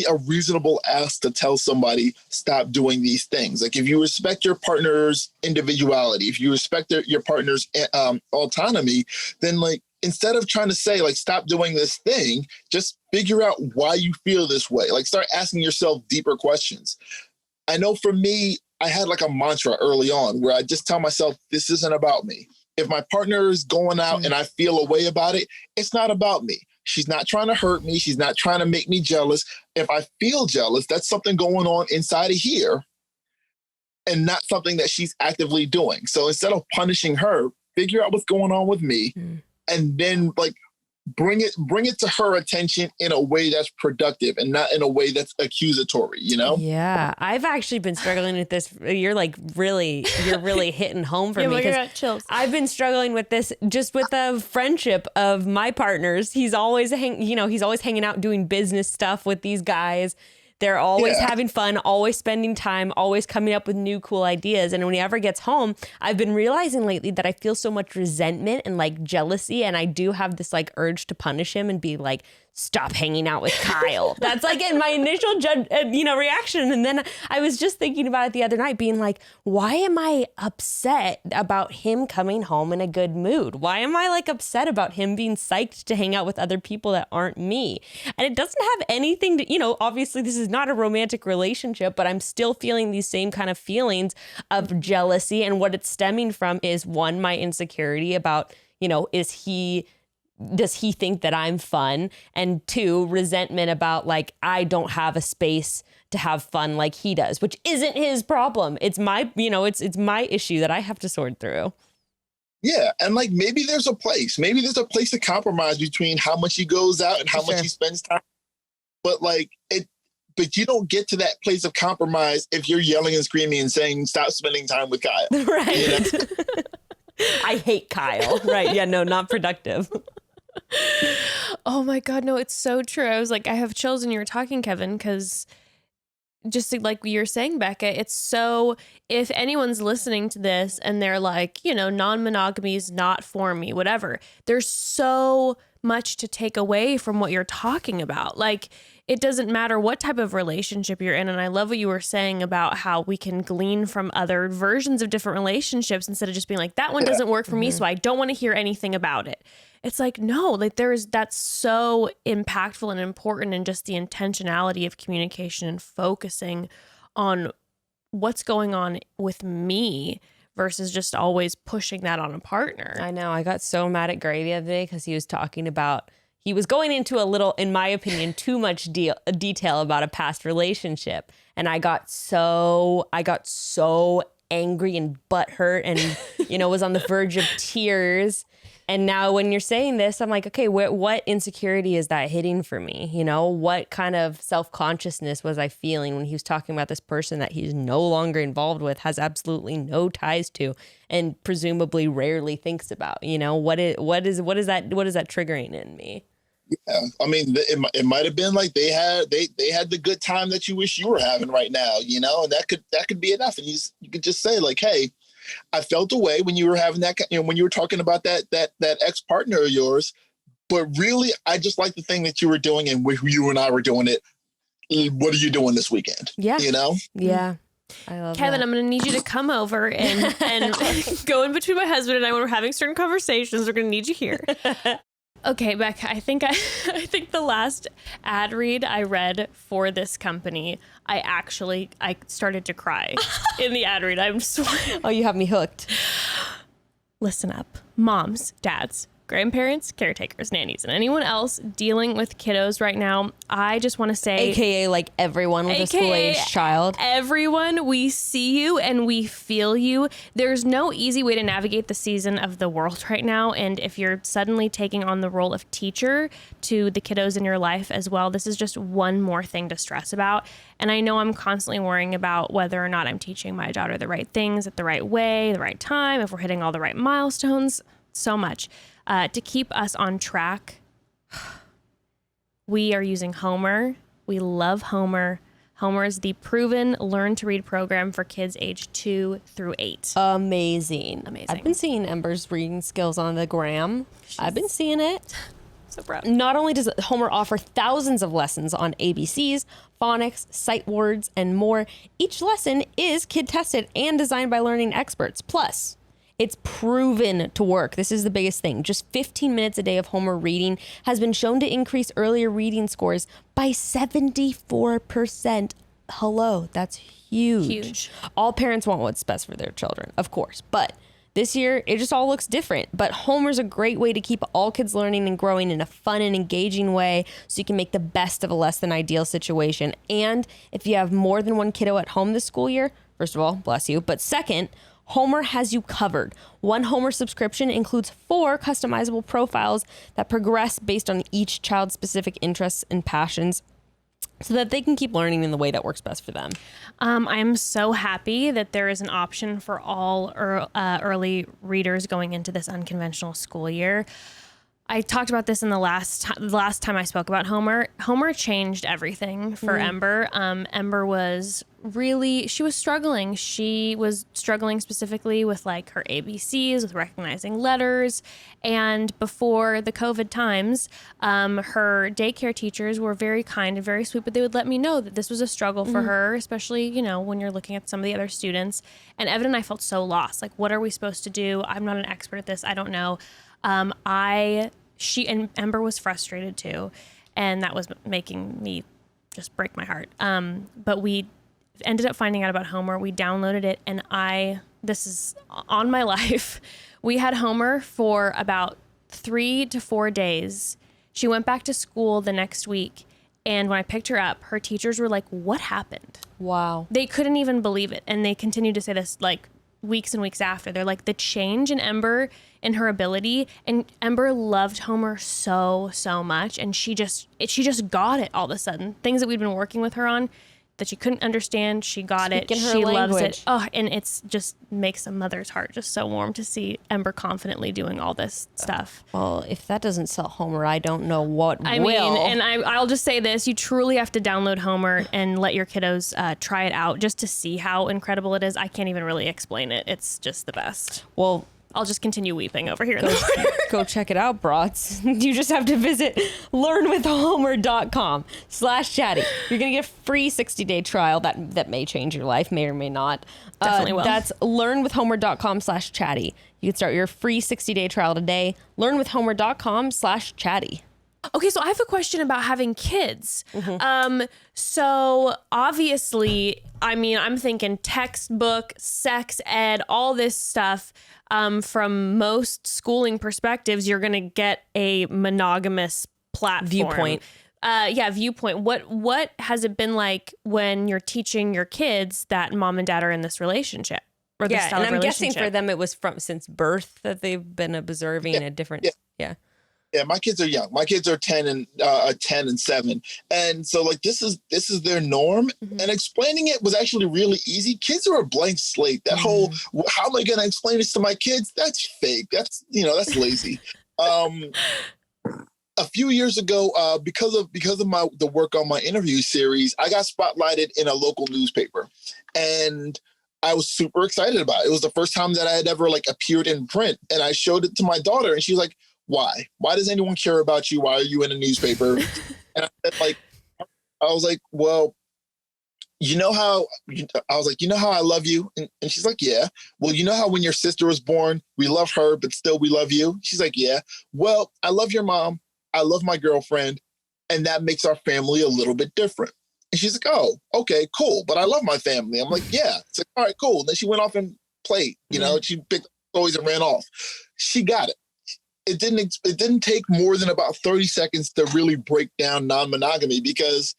Speaker 4: a reasonable ask to tell somebody stop doing these things. Like, if you respect your partner's individuality, if you respect your partner's autonomy, then, like, instead of trying to say, like, stop doing this thing, just figure out why you feel this way. Like, start asking yourself deeper questions. I know for me, I had, like, a mantra early on where I just tell myself, this isn't about me. If my partner is going out and I feel a way about it, it's not about me. She's not trying to hurt me. She's not trying to make me jealous. If I feel jealous, that's something going on inside of here and not something that she's actively doing. So instead of punishing her, figure out what's going on with me and then, like, bring it to her attention in a way that's productive and not in a way that's accusatory, you know?
Speaker 3: Yeah. I've actually been struggling with this. You're really hitting home for me.
Speaker 2: Well, you're chills.
Speaker 3: I've been struggling with this just with the friendship of my partners. He's always hanging out doing business stuff with these guys. They're always having fun, always spending time, always coming up with new cool ideas. And when he ever gets home, I've been realizing lately that I feel so much resentment and, like, jealousy. And I do have this, like, urge to punish him and be like, stop hanging out with Kyle. That's, like, in my initial reaction. And then I was just thinking about it the other night, being like, why am I upset about him coming home in a good mood? Why am I, like, upset about him being psyched to hang out with other people that aren't me? And it doesn't have anything to, obviously this is not a romantic relationship, but I'm still feeling these same kind of feelings of jealousy. And what it's stemming from is, one, my insecurity about, does he think that I'm fun? And two, resentment about, like, I don't have a space to have fun like he does, which isn't his problem. It's my, it's my issue that I have to sort through.
Speaker 4: Yeah. And, like, maybe there's a place to compromise between how much he goes out and how much he spends time. But, like, but you don't get to that place of compromise if you're yelling and screaming and saying, stop spending time with Kyle.
Speaker 3: Right. I hate Kyle. Right. Yeah, no, not productive.
Speaker 2: Oh my God, no, it's so true. I was like, I have chills when you were talking, Kevin, because just like you're saying, Bekah, it's so, if anyone's listening to this and they're like, non-monogamy is not for me, whatever, there's so much to take away from what you're talking about. Like, it doesn't matter what type of relationship you're in. And I love what you were saying about how we can glean from other versions of different relationships instead of just being like, that one doesn't work for me, so I don't want to hear anything about it. It's like, no, like that's so impactful and important, and just the intentionality of communication and focusing on what's going on with me versus just always pushing that on a partner.
Speaker 3: I know. I got so mad at Gray the other day because he was talking about, he was going into a little, in my opinion, too much detail about a past relationship. And I got so angry and butthurt and, was on the verge of tears. And now when you're saying this, I'm like, okay, what insecurity is that hitting for me? What kind of self-consciousness was I feeling when he was talking about this person that he's no longer involved with, has absolutely no ties to, and presumably rarely thinks about? What is that triggering in me?
Speaker 4: Yeah, I mean, it might have been like they had the good time that you wish you were having right now, and that could be enough. And you could just say like, hey, I felt away when you were having that, when you were talking about that ex-partner of yours, but really, I just like the thing that you were doing, and you and I were doing it. What are you doing this weekend?
Speaker 3: Yeah. Yeah. I love
Speaker 2: Kevin,
Speaker 3: that.
Speaker 2: I'm going to need you to come over and go in between my husband and I when we're having certain conversations. We're going to need you here. Okay, Bekah, I think the last ad read I read for this company, I started to cry in the ad read. I'm swearing.
Speaker 3: Oh, you have me hooked.
Speaker 2: Listen up. Moms, dads, grandparents, caretakers, nannies, and anyone else dealing with kiddos right now, I just want to say...
Speaker 3: AKA like everyone with a school-aged child.
Speaker 2: Everyone, we see you and we feel you. There's no easy way to navigate the season of the world right now. And if you're suddenly taking on the role of teacher to the kiddos in your life as well, this is just one more thing to stress about. And I know I'm constantly worrying about whether or not I'm teaching my daughter the right things at the right way, the right time, if we're hitting all the right milestones, so much. To keep us on track, we are using Homer. We love Homer. Homer is the proven learn to read program for kids aged 2 through 8.
Speaker 3: Amazing. I've been seeing Ember's reading skills on the gram. I've been seeing it.
Speaker 2: So proud.
Speaker 3: Not only does Homer offer thousands of lessons on ABCs, phonics, sight words, and more, each lesson is kid tested and designed by learning experts. Plus, it's proven to work. This is the biggest thing. Just 15 minutes a day of Homer reading has been shown to increase earlier reading scores by 74%. Hello, that's huge. All parents want what's best for their children, of course. But this year, it just all looks different. But Homer's a great way to keep all kids learning and growing in a fun and engaging way so you can make the best of a less than ideal situation. And if you have more than one kiddo at home this school year, first of all, bless you. But second, Homer has you covered. One Homer subscription includes 4 customizable profiles that progress based on each child's specific interests and passions so that they can keep learning in the way that works best for them.
Speaker 2: I'm so happy that there is an option for all early readers going into this unconventional school year. I talked about this in the last time I spoke about Homer. Homer changed everything for Ember. Ember was she was struggling. She was struggling specifically with like her ABCs, with recognizing letters. And before the COVID times, her daycare teachers were very kind and very sweet, but they would let me know that this was a struggle for her, especially, when you're looking at some of the other students. And Evan and I felt so lost. Like, what are we supposed to do? I'm not an expert at this. I don't know. She and Ember was frustrated too, and that was making me just break my heart. But we ended up finding out about Homer. We downloaded it, and this is on my life. We had Homer for about 3 to 4 days. She went back to school the next week, and when I picked her up, her teachers were like, "What happened?"
Speaker 3: Wow.
Speaker 2: They couldn't even believe it, and they continued to say this like weeks and weeks after. They're like, the change in Ember and her ability, and Ember loved Homer so much, and she just got it all of a sudden. Things that we'd been working with her on, that she couldn't understand. She got
Speaker 3: Speaking
Speaker 2: it.
Speaker 3: her
Speaker 2: She loves
Speaker 3: language.
Speaker 2: it. Oh, and it's just makes a mother's heart just so warm to see Ember confidently doing all this stuff.
Speaker 3: Well, if that doesn't sell Homer, I don't know what
Speaker 2: I
Speaker 3: will.
Speaker 2: mean, and I'll just say this. You truly have to download Homer and let your kiddos try it out just to see how incredible it is. I can't even really explain it. It's just the best.
Speaker 3: Well,
Speaker 2: I'll just continue weeping over here in the corner.
Speaker 3: go check it out, broads. You just have to visit learnwithhomer.com/chatty. You're going to get a free 60-day trial that may change your life, may or may not.
Speaker 2: Definitely will.
Speaker 3: That's learnwithhomer.com/chatty. You can start your free 60-day trial today. Learnwithhomer.com/chatty.
Speaker 2: Okay, so I have a question about having kids. So obviously, I mean, I'm thinking textbook, sex ed, all this stuff. From most schooling perspectives, you're going to get a monogamous platform.
Speaker 3: Viewpoint.
Speaker 2: Viewpoint. What has it been like when you're teaching your kids that mom and dad are in this relationship? Or this style
Speaker 3: and
Speaker 2: of
Speaker 3: I'm guessing
Speaker 2: relationship?
Speaker 3: for them it was since birth that they've been observing a different. Yeah.
Speaker 4: Yeah, my kids are young. My kids are 10 and 7. And so like this is their norm. And explaining it was actually really easy. Kids are a blank slate. That whole how am I gonna explain this to my kids? That's fake. That's lazy. A few years ago, because of the work on my interview series, I got spotlighted in a local newspaper. And I was super excited about it. It was the first time that I had ever like appeared in print. And I showed it to my daughter and she was like, why? Why does anyone care about you? Why are you in a newspaper? And I was like, well, you know how I love you? And she's like, yeah. Well, you know how when your sister was born, we love her, but still we love you? She's like, yeah. Well, I love your mom. I love my girlfriend. And that makes our family a little bit different. And she's like, oh, okay, cool. But I love my family. I'm like, yeah. It's like, all right, cool. And then she went off and played, she picked up toys and ran off. She got it. It didn't take more than about 30 seconds to really break down non-monogamy because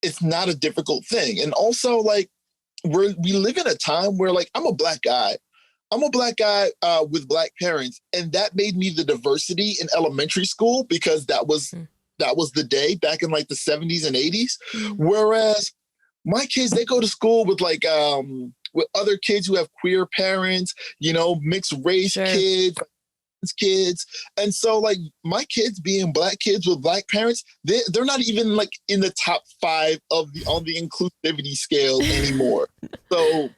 Speaker 4: it's not a difficult thing. And also like we live in a time where like I'm a black guy with black parents. And that made me the diversity in elementary school because that was the day back in like the 70s and 80s. Whereas my kids, they go to school with like with other kids who have queer parents, mixed race kids. And so like my kids being black kids with black parents, they're not even like in the top 5 on the inclusivity scale anymore. So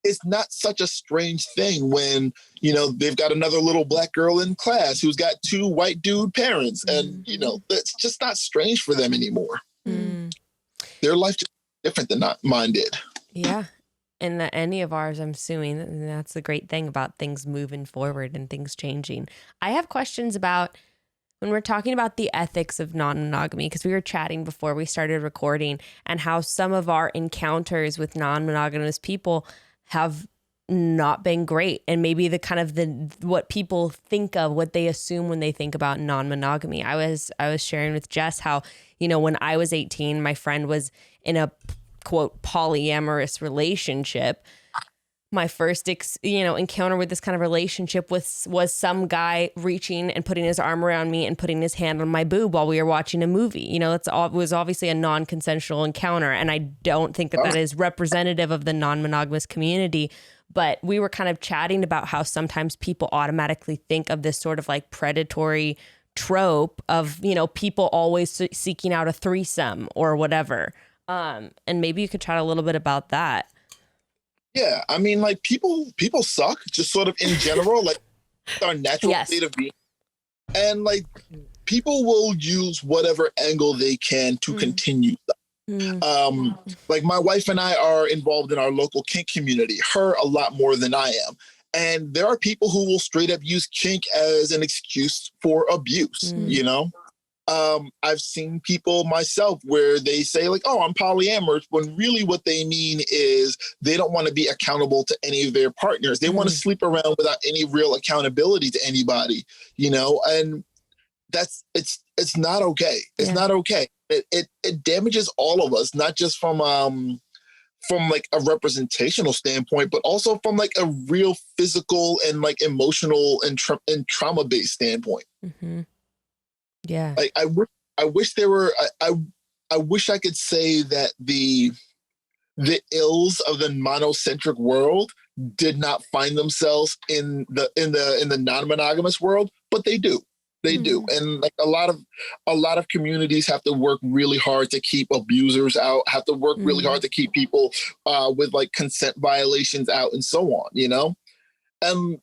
Speaker 4: it's not such a strange thing when, they've got another little black girl in class who's got 2 white dude parents and, that's just not strange for them anymore. Their life just different than mine did.
Speaker 3: Yeah. And any of ours, I'm assuming, and that's the great thing about things moving forward and things changing. I have questions about when we're talking about the ethics of non-monogamy, because we were chatting before we started recording and how some of our encounters with non-monogamous people have not been great. And maybe the kind of what people think of, what they assume when they think about non-monogamy. I was sharing with Jess how, when I was 18, my friend was in a quote polyamorous relationship. My first encounter with this kind of relationship was some guy reaching and putting his arm around me and putting his hand on my boob while we were watching a movie. It was obviously a non-consensual encounter, and I don't think that is representative of the non-monogamous community. But we were kind of chatting about how sometimes people automatically think of this sort of like predatory trope of people always seeking out a threesome or whatever. And maybe you could chat a little bit about that.
Speaker 4: Yeah, I mean, like people suck, just sort of in general, like our natural state of being, and like people will use whatever angle they can to continue. Like my wife and I are involved in our local kink community. Her a lot more than I am, and there are people who will straight up use kink as an excuse for abuse. I've seen people myself where they say like, oh, I'm polyamorous, when really what they mean is they don't want to be accountable to any of their partners. They want to sleep around without any real accountability to anybody, and it's not okay. It's not okay. It damages all of us, not just from like a representational standpoint, but also from like a real physical and like emotional and trauma-based standpoint.
Speaker 3: Yeah.
Speaker 4: Like I wish there were. I wish I could say that the ills of the monocentric world did not find themselves in the non-monogamous world, but they do. They do. And like a lot of communities have to work really hard to keep abusers out, have to work really hard to keep people with like consent violations out and so on, you know? And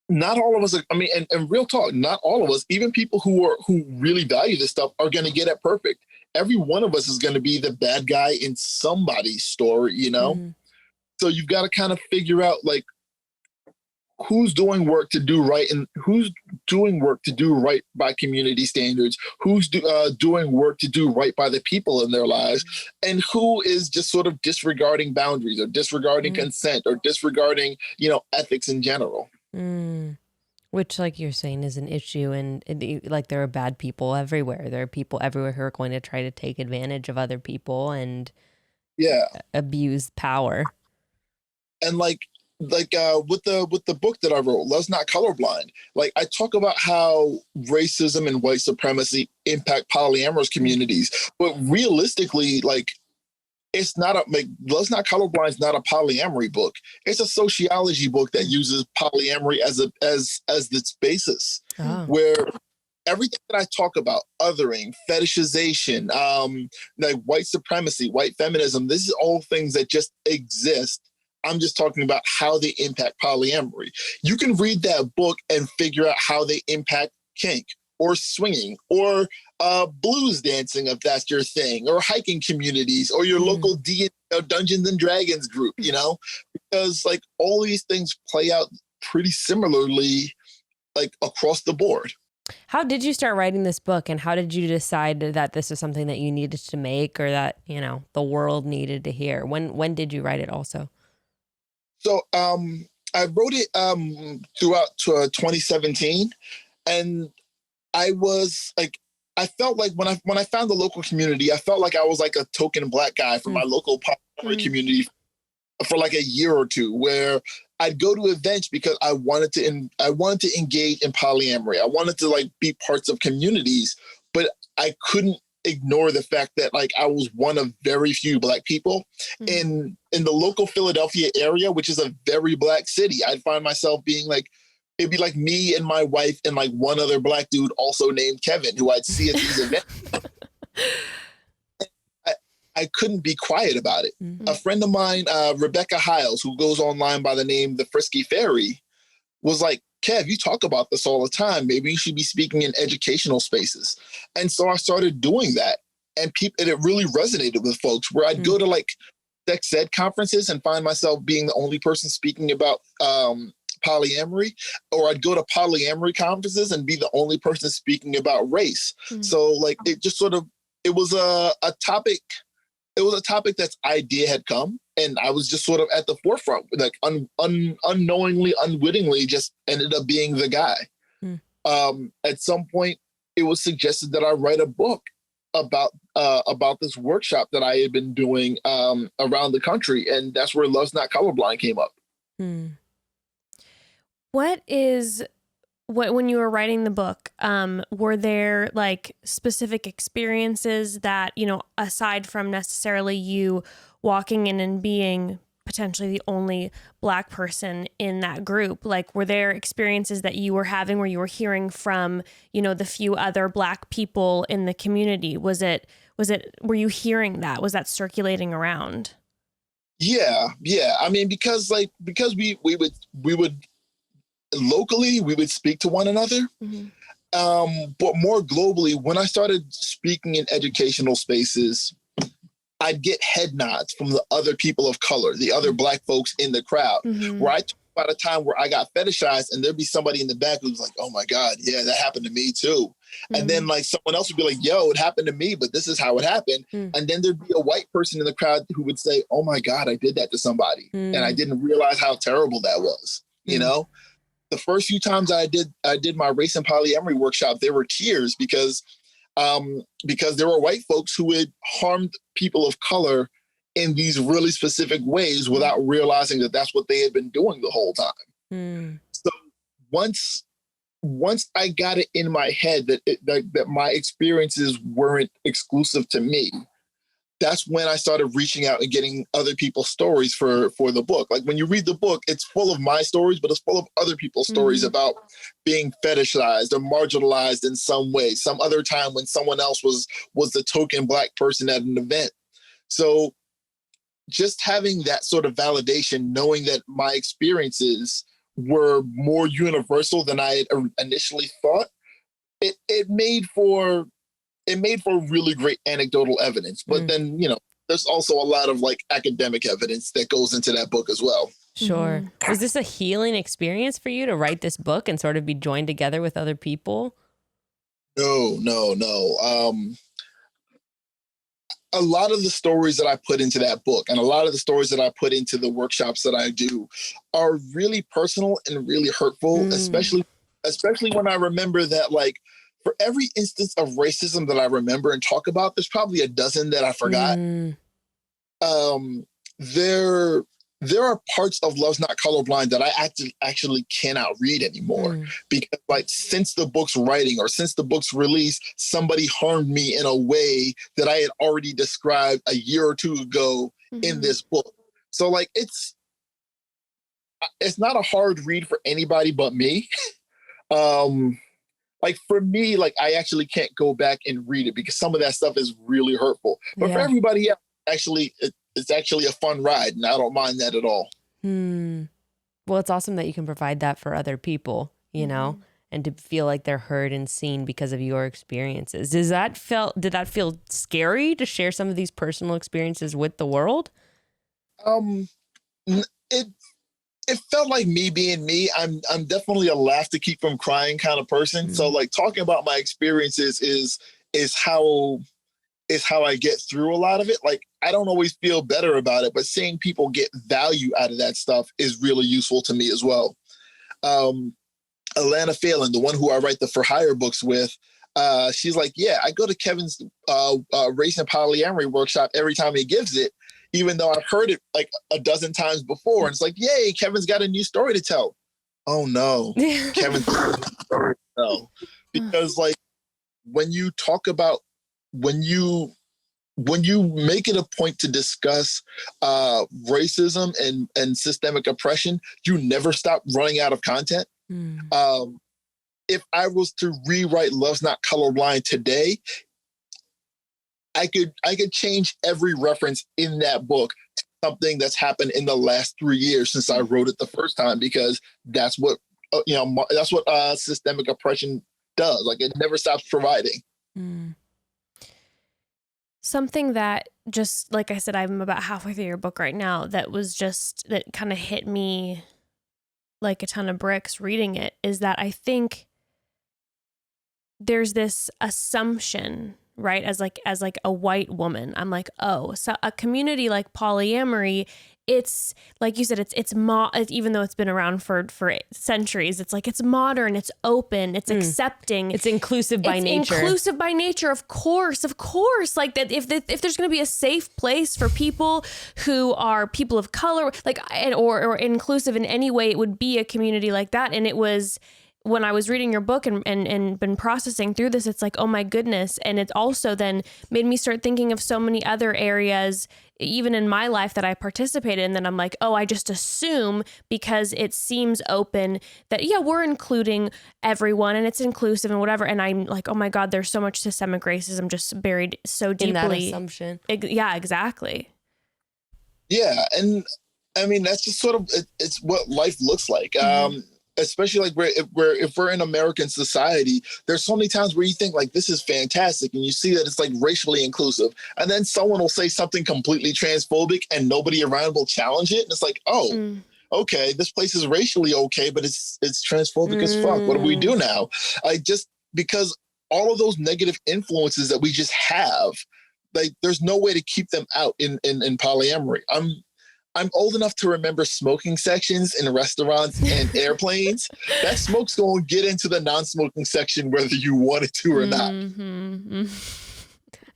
Speaker 4: not all of us, and real talk, not all of us, even people who really value this stuff are going to get it perfect. Every one of us is going to be the bad guy in somebody's story, you know? So you've got to kind of figure out like who's doing work to do right and who's doing work to do right by community standards, who's doing work to do right by the people in their lives, and who is just sort of disregarding boundaries or disregarding consent or disregarding, you know, ethics in general.
Speaker 3: Which, like you're saying, is an issue. And like there are bad people everywhere. There are people everywhere who are going to try to take advantage of other people and abuse power. And
Speaker 4: with the book that I wrote, Love's Not Colorblind, like I talk about how racism and white supremacy impact polyamorous communities, but realistically, like it's not Love's Not Colorblind is not a polyamory book. It's a sociology book that uses polyamory as its basis, where everything that I talk about, othering, fetishization, like white supremacy, white feminism, this is all things that just exist. I'm just talking about how they impact polyamory. You can read that book and figure out how they impact kink or swinging or blues dancing, if that's your thing, or hiking communities or your local Dungeons and Dragons group, you know, because like all these things play out pretty similarly, like across the board.
Speaker 3: How did you start writing this book, and how did you decide that this was something that you needed to make or that, you know, the world needed to hear? When did you write it also?
Speaker 4: So I wrote it throughout 2017, and I was like, I felt like when I found the local community, I felt like I was like a token Black guy from my local polyamory community for like a year or two, where I'd go to events because I wanted to engage in polyamory. I wanted to like be parts of communities, but I couldn't ignore the fact that like I was one of very few Black people in the local Philadelphia area, which is a very Black city. I'd find myself being like, it'd be like me and my wife and like one other Black dude also named Kevin, who I'd see at these events. I couldn't be quiet about it. A friend of mine, Rebecca Hiles, who goes online by the name The Frisky Fairy, was like, Kev, you talk about this all the time. Maybe you should be speaking in educational spaces. And so I started doing that. And it really resonated with folks, where I'd go to like sex ed conferences and find myself being the only person speaking about polyamory, or I'd go to polyamory conferences and be the only person speaking about race. So like it just sort of, it was a topic. It was a topic that's idea had come, and I was just sort of at the forefront, like unknowingly, unwittingly, just ended up being the guy. At some point, it was suggested that I write a book about this workshop that I had been doing around the country, and that's where Love's Not Colorblind came up.
Speaker 2: When you were writing the book, were there like specific experiences that, you know, aside from necessarily you walking in and being potentially the only Black person in that group, like were there experiences that you were having where you were hearing from, you know, the few other Black people in the community? Were you hearing that? Was that circulating around?
Speaker 4: Yeah. I mean, because we would locally, we would speak to one another. But more globally, when I started speaking in educational spaces, I'd get head nods from the other people of color, the other Black folks in the crowd, where I talk about a time where I got fetishized, and there'd be somebody in the back who's like, oh my God, yeah, that happened to me too. And then like someone else would be like, yo, it happened to me, but this is how it happened. And then there'd be a white person in the crowd who would say, oh my God, I did that to somebody. And I didn't realize how terrible that was, you know? The first few times I did my race and polyamory workshop, there were tears because there were white folks who had harmed people of color in these really specific ways without realizing that that's what they had been doing the whole time. So once once I got it in my head that my experiences weren't exclusive to me, that's when I started reaching out and getting other people's stories for the book. Like when you read the book, it's full of my stories, but it's full of other people's stories about being fetishized or marginalized in some way, some other time when someone else was the token Black person at an event. So just having that sort of validation, knowing that my experiences were more universal than I had initially thought, it made for really great anecdotal evidence. But then, there's also a lot of like academic evidence that goes into that book as well.
Speaker 3: Sure. Was this a healing experience for you to write this book and sort of be joined together with other people?
Speaker 4: No. A lot of the stories that I put into that book and a lot of the stories that I put into the workshops that I do are really personal and really hurtful, especially when I remember that, like, for every instance of racism that I remember and talk about, there's probably a dozen that I forgot. There are parts of Love's Not Colorblind that I actually cannot read anymore because, like, since the book's writing or since the book's release, somebody harmed me in a way that I had already described a year or two ago in this book. So, like, it's not a hard read for anybody but me. Like, for me, like, I actually can't go back and read it because some of that stuff is really hurtful. But for everybody else, actually, it's actually a fun ride, and I don't mind that at all.
Speaker 3: Well, it's awesome that you can provide that for other people, and to feel like they're heard and seen because of your experiences. Did that feel scary to share some of these personal experiences with the world?
Speaker 4: It felt like me being me. I'm definitely a laugh to keep from crying kind of person. So, like, talking about my experiences is how I get through a lot of it. Like, I don't always feel better about it, but seeing people get value out of that stuff is really useful to me as well. Alana Phelan, the one who I write the For Hire books with, she's like, yeah, I go to Kevin's race and polyamory workshop every time he gives it, even though I've heard it like a dozen times before. And it's like, yay, Kevin's got a new story to tell. Oh no, Kevin's got a new story to tell. Because, like, when you make it a point to discuss racism and systemic oppression, you never stop running out of content. If I was to rewrite Love's Not Colorblind today, I could change every reference in that book to something that's happened in the last 3 years since I wrote it the first time, because that's what systemic oppression does. Like, it never stops providing.
Speaker 2: Something that, just like I said, I'm about halfway through your book right now, that kind of hit me like a ton of bricks reading it, is that I think there's this assumption, right? As a white woman, I'm like, oh, so a community like polyamory, it's like you said, even though it's been around for centuries, it's like, it's modern, it's open, it's accepting,
Speaker 3: it's inclusive by nature.
Speaker 2: Inclusive by nature, of course. Like, that if there's going to be a safe place for people who are people of color, like, or inclusive in any way, it would be a community like that. And it was, when I was reading your book and been processing through this, it's like, oh my goodness. And it also then made me start thinking of so many other areas, even in my life, that I participated in. Then I'm like, oh, I just assume because it seems open that, yeah, we're including everyone and it's inclusive and whatever. And I'm like, oh my God, there's so much systemic racism just buried so deeply.
Speaker 3: In that assumption.
Speaker 2: Yeah, exactly.
Speaker 4: Yeah. And I mean, that's just sort of, it's what life looks like. Especially like if we're in American society, there's so many times where you think like, this is fantastic, and you see that it's like racially inclusive, and then someone will say something completely transphobic and nobody around will challenge it, and it's like, oh, okay, this place is racially okay, but it's transphobic as fuck. What do we do now? Just because all of those negative influences that we just have, like, there's no way to keep them out in polyamory. I'm old enough to remember smoking sections in restaurants and airplanes. That smoke's going to get into the non-smoking section whether you want it to or not.
Speaker 3: And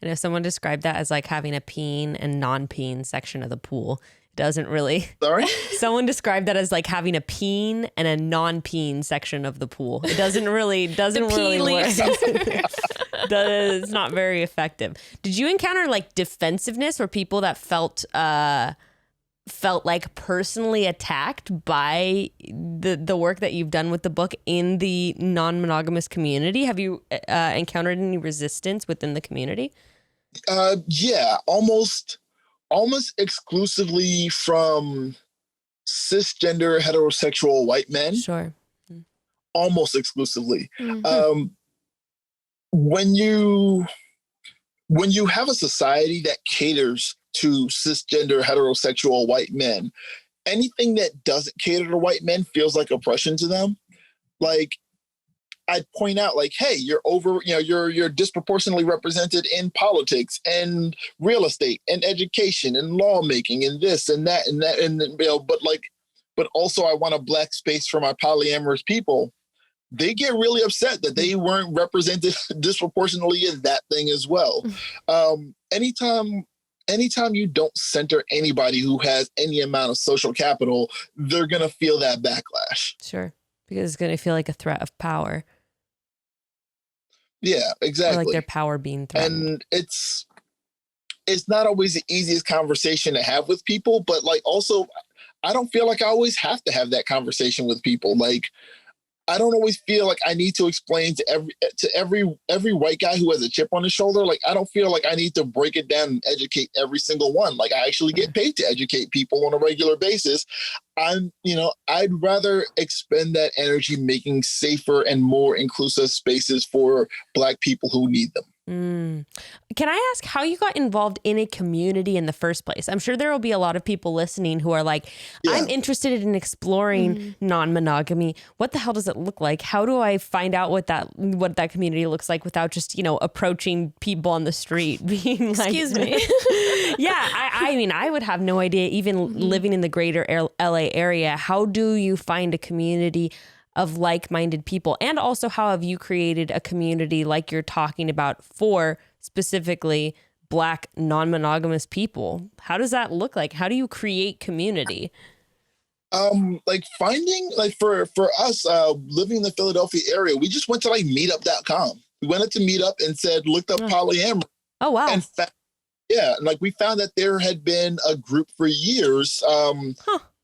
Speaker 3: if someone described that as like having a peen and non-peen section of the pool, Doesn't really.
Speaker 4: Sorry?
Speaker 3: Someone described that as like having a peen and a non-peen section of the pool. It doesn't really work. It's not very effective. Did you encounter like defensiveness or people that felt like personally attacked by the work that you've done with the book in the non-monogamous community? Have you encountered any resistance within the community?
Speaker 4: Yeah, almost exclusively from cisgender heterosexual white men.
Speaker 3: Sure.
Speaker 4: Almost exclusively.
Speaker 2: Mm-hmm.
Speaker 4: When you have a society that caters to cisgender heterosexual white men, anything that doesn't cater to white men feels like oppression to them. Like, I'd point out, like, hey, you're disproportionately represented in politics and real estate and education and lawmaking and this and that and that, and but also I want a black space for my polyamorous people. They get really upset that they weren't represented disproportionately in that thing as well. Anytime you don't center anybody who has any amount of social capital, they're gonna feel that backlash.
Speaker 3: Sure, because it's gonna feel like a threat of power.
Speaker 4: Yeah, exactly.
Speaker 3: Or like their power being threatened.
Speaker 4: And it's not always the easiest conversation to have with people, but like also I don't feel like I always have to have that conversation with people. Like, I don't always feel like I need to explain to every white guy who has a chip on his shoulder. Like, I don't feel like I need to break it down and educate every single one. Like, I actually get paid to educate people on a regular basis. I'd rather expend that energy making safer and more inclusive spaces for Black people who need them.
Speaker 3: Can I ask how you got involved in a community in the first place? I'm sure there will be a lot of people listening who are like, I'm interested in exploring non-monogamy. What the hell does it look like? How do I find out what that community looks like without just, approaching people on the street being like,
Speaker 2: excuse me.
Speaker 3: Yeah, I mean, I would have no idea, even living in the greater LA area. How do you find a community of like-minded people? And also, how have you created a community like you're talking about for specifically Black non-monogamous people? How does that look like? How do you create community?
Speaker 4: Finding for us living in the Philadelphia area, we just went to meetup.com. We went into Meetup and looked up Polyamory.
Speaker 3: Oh, wow.
Speaker 4: And we found that there had been a group for years,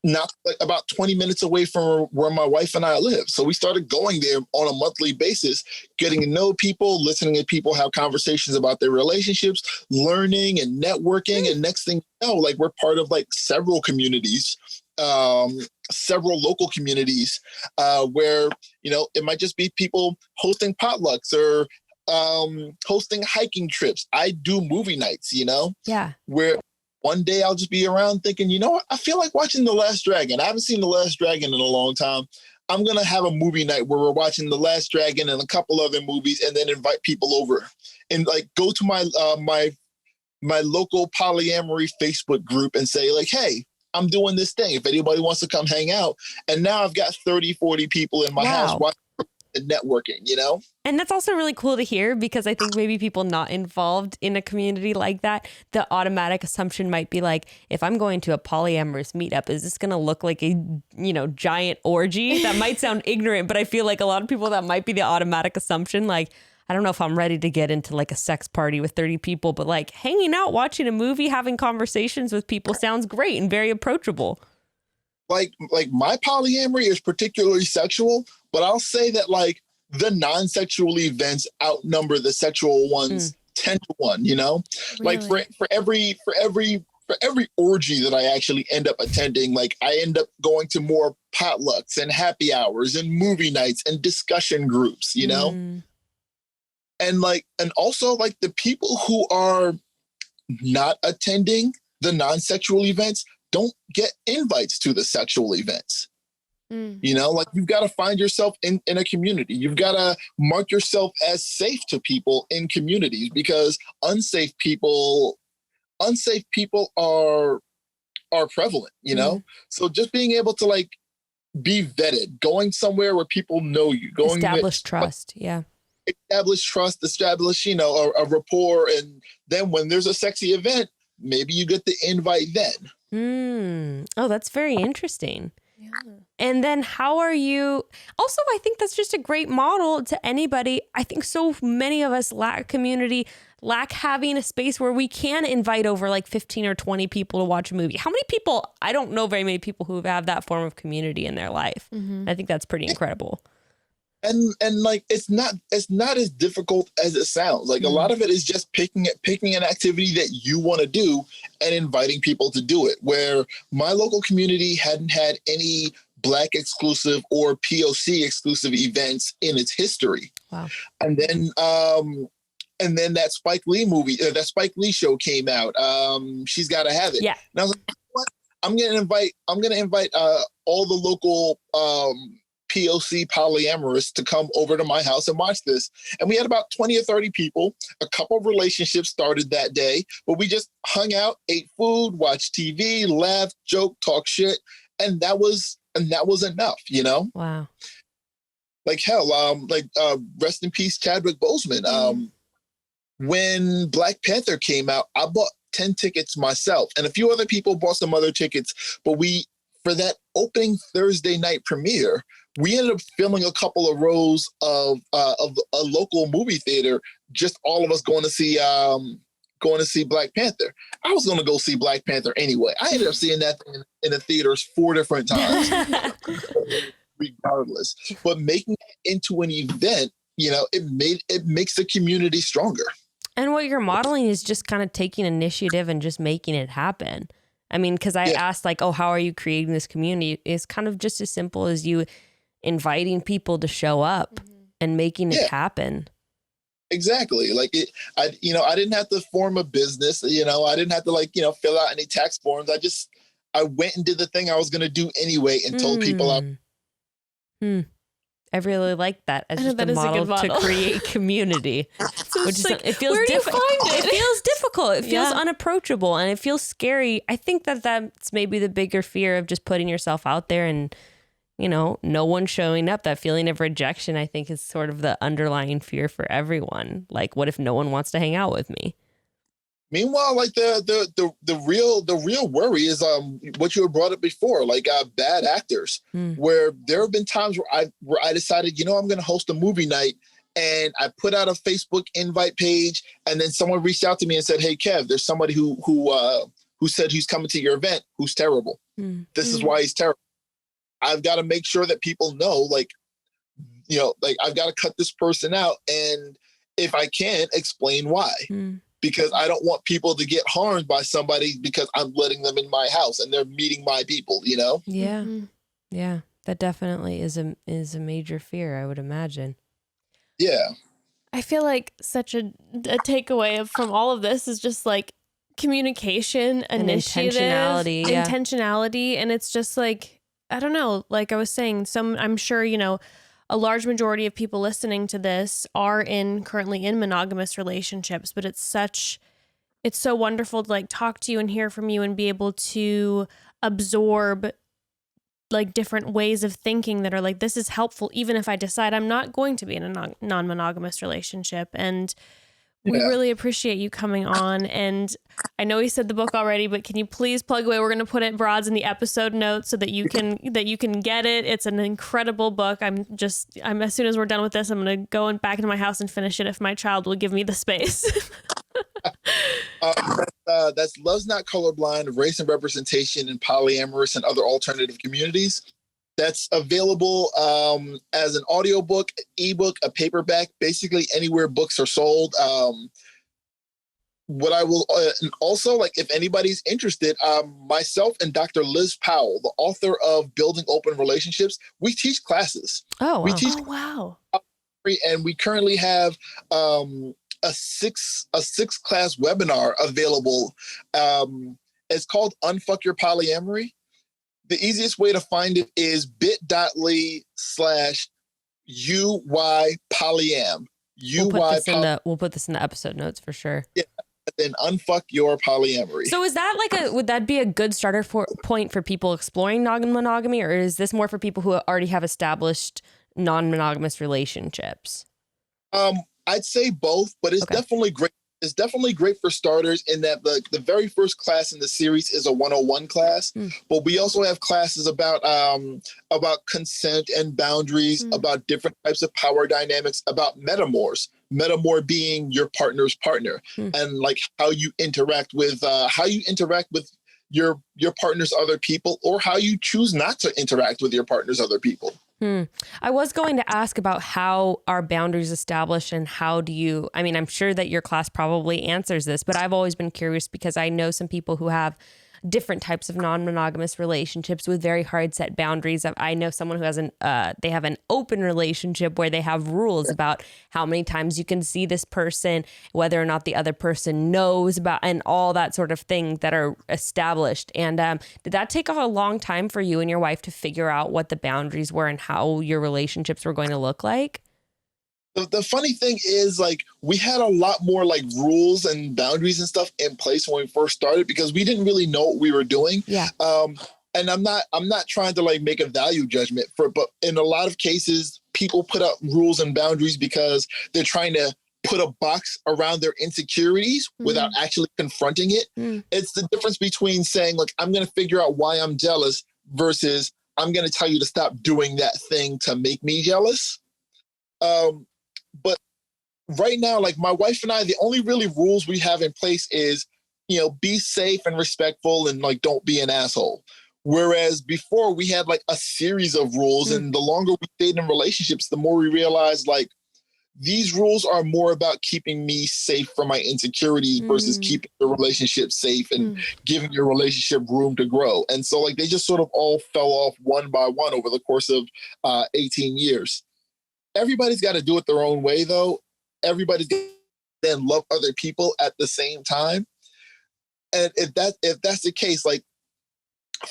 Speaker 4: not about 20 minutes away from where my wife and I live. So we started going there on a monthly basis, getting to know people, listening to people have conversations about their relationships, learning and networking. And next thing you know, we're part of several communities, several local communities where, it might just be people hosting potlucks or hosting hiking trips. I do movie nights, where one day I'll just be around thinking, I feel like watching The Last Dragon. I haven't seen The Last Dragon in a long time. I'm going to have a movie night where we're watching The Last Dragon and a couple other movies and then invite people over and go to my my local polyamory Facebook group and say hey, I'm doing this thing. If anybody wants to come hang out. And now I've got 30, 40 people in my house watching and networking,
Speaker 3: And that's also really cool to hear, because I think maybe people not involved in a community like that, the automatic assumption might be if I'm going to a polyamorous meetup, is this going to look like a, giant orgy? That might sound ignorant, but I feel like a lot of people, that might be the automatic assumption. I don't know if I'm ready to get into a sex party with 30 people, but hanging out, watching a movie, having conversations with people sounds great and very approachable.
Speaker 4: My polyamory is particularly sexual, but I'll say that the non-sexual events outnumber the sexual ones 10 to 1, Really? For every orgy that I actually end up attending, I end up going to more potlucks and happy hours and movie nights and discussion groups, and also the people who are not attending the non-sexual events don't get invites to the sexual events. You've got to find yourself in a community. You've got to mark yourself as safe to people in communities, because unsafe people are prevalent, So just being able to be vetted, going somewhere where people know you,
Speaker 3: establish trust.
Speaker 4: Establish, a rapport. And then when there's a sexy event, maybe you get the invite then.
Speaker 3: Oh, that's very interesting. Yeah. And then how are you? Also, I think that's just a great model to anybody. I think so many of us lack community, lack having a space where we can invite over like 15 or 20 people to watch a movie. How many people? I don't know very many people who have that form of community in their life. Mm-hmm. I think that's pretty incredible.
Speaker 4: And like it's not as difficult as it sounds. Like a lot of it is just picking an activity that you want to do and inviting people to do it. Where my local community hadn't had any Black exclusive or POC exclusive events in its history. Wow. And then that Spike Lee movie, that Spike Lee show came out. She's Gotta Have It. Yeah. And I was like, what? I'm gonna invite all the local POC Polyamorous to come over to my house and watch this. And we had about 20 or 30 people. A couple of relationships started that day, but we just hung out, ate food, watched TV, laughed, joked, talked shit. And that was enough, you know?
Speaker 3: Wow.
Speaker 4: Like hell, rest in peace, Chadwick Boseman. When Black Panther came out, I bought 10 tickets myself, and a few other people bought some other tickets, but for that opening Thursday night premiere, we ended up filling a couple of rows of a local movie theater, just all of us going to see Black Panther. I was going to go see Black Panther anyway. I ended up seeing that in the theaters 4 different times, regardless. But making it into an event, you know, it makes the community stronger.
Speaker 3: And what you're modeling is just kind of taking initiative and just making it happen. I mean, because I asked like, oh, how are you creating this community? It's kind of just as simple as you inviting people to show up and making it happen.
Speaker 4: Exactly. Like I didn't have to form a business, you know, I didn't have to fill out any tax forms. I went and did the thing I was going to do anyway and told people
Speaker 3: I really like that as just a model to create community.
Speaker 2: So it feels difficult.
Speaker 3: It feels difficult. It feels unapproachable and it feels scary. I think that's maybe the bigger fear of just putting yourself out there and, you know, no one showing up. That feeling of rejection, I think, is sort of the underlying fear for everyone. Like, what if no one wants to hang out with me?
Speaker 4: Meanwhile, like the real worry is what you had brought up before, like bad actors, where there have been times where I decided, you know, I'm going to host a movie night, and I put out a Facebook invite page, and then someone reached out to me and said, "Hey, Kev, there's somebody who said he's coming to your event who's terrible. This is why he's terrible." I've got to make sure that people know, like, you know, like I've got to cut this person out, and if I can, explain why. Because I don't want people to get harmed by somebody because I'm letting them in my house and they're meeting my people, you know?
Speaker 3: Yeah. Yeah. That definitely is a major fear, I would imagine.
Speaker 4: Yeah.
Speaker 2: I feel like such a takeaway from all of this is just like communication, initiative, intentionality. And it's just like, I don't know, like I was saying, I'm sure, you know, a large majority of people listening to this are currently in monogamous relationships, but it's so wonderful to like talk to you and hear from you and be able to absorb like different ways of thinking that are like, this is helpful, even if I decide I'm not going to be in a non-monogamous relationship. And we really appreciate you coming on. And I know he said the book already, but can you please plug away? We're going to put it broads in the episode notes so that you can get it. It's an incredible book. I'm as soon as we're done with this, I'm going to go back into my house and finish it if my child will give me the space.
Speaker 4: That's Love's Not Colorblind, Race and Representation in Polyamorous and Other Alternative Communities. That's available as an audiobook, ebook, a paperback, basically anywhere books are sold. What I will, and also, like, if anybody's interested, myself and Dr. Liz Powell, the author of Building Open Relationships, we teach classes.
Speaker 3: Oh, wow.
Speaker 4: We teach,
Speaker 2: and
Speaker 4: we currently have a six class webinar available. It's called Unfuck Your Polyamory. The easiest way to find it is bit.ly/UY polyam.
Speaker 3: We'll put this in the episode notes for sure.
Speaker 4: Yeah. Then unfuck your polyamory.
Speaker 3: So is that would that be a good starter point for people exploring non-monogamy, or is this more for people who already have established non-monogamous relationships?
Speaker 4: I'd say both, but it's definitely great It's definitely great for starters in that the very first class in the series is a 101 class, but we also have classes about consent and boundaries, about different types of power dynamics, about metamors. Metamor being your partner's partner, and like how you interact with your partner's other people, or how you choose not to interact with your partner's other people.
Speaker 3: I was going to ask about how are boundaries established and how do you, I mean, I'm sure that your class probably answers this, but I've always been curious because I know some people who have different types of non-monogamous relationships with very hard set boundaries. I know someone who has they have an open relationship where they have rules about how many times you can see this person, whether or not the other person knows about, and all that sort of thing that are established. And did that take a long time for you and your wife to figure out what the boundaries were and how your relationships were going to look like?
Speaker 4: The funny thing is, like, we had a lot more like rules and boundaries and stuff in place when we first started because we didn't really know what we were doing.
Speaker 3: Yeah.
Speaker 4: And I'm not trying to like make a value judgment but in a lot of cases, people put up rules and boundaries because they're trying to put a box around their insecurities without actually confronting it. It's the difference between saying, like, I'm going to figure out why I'm jealous versus I'm going to tell you to stop doing that thing to make me jealous. But right now, like, my wife and I, the only really rules we have in place is, be safe and respectful and like, don't be an asshole. Whereas before we had like a series of rules, and the longer we stayed in relationships, the more we realized like these rules are more about keeping me safe from my insecurities versus keeping the relationship safe and giving your relationship room to grow. And so like they just sort of all fell off one by one over the course of 18 years. Everybody's got to do it their own way, though. Everybody's got to then love other people at the same time. And if that's the case, like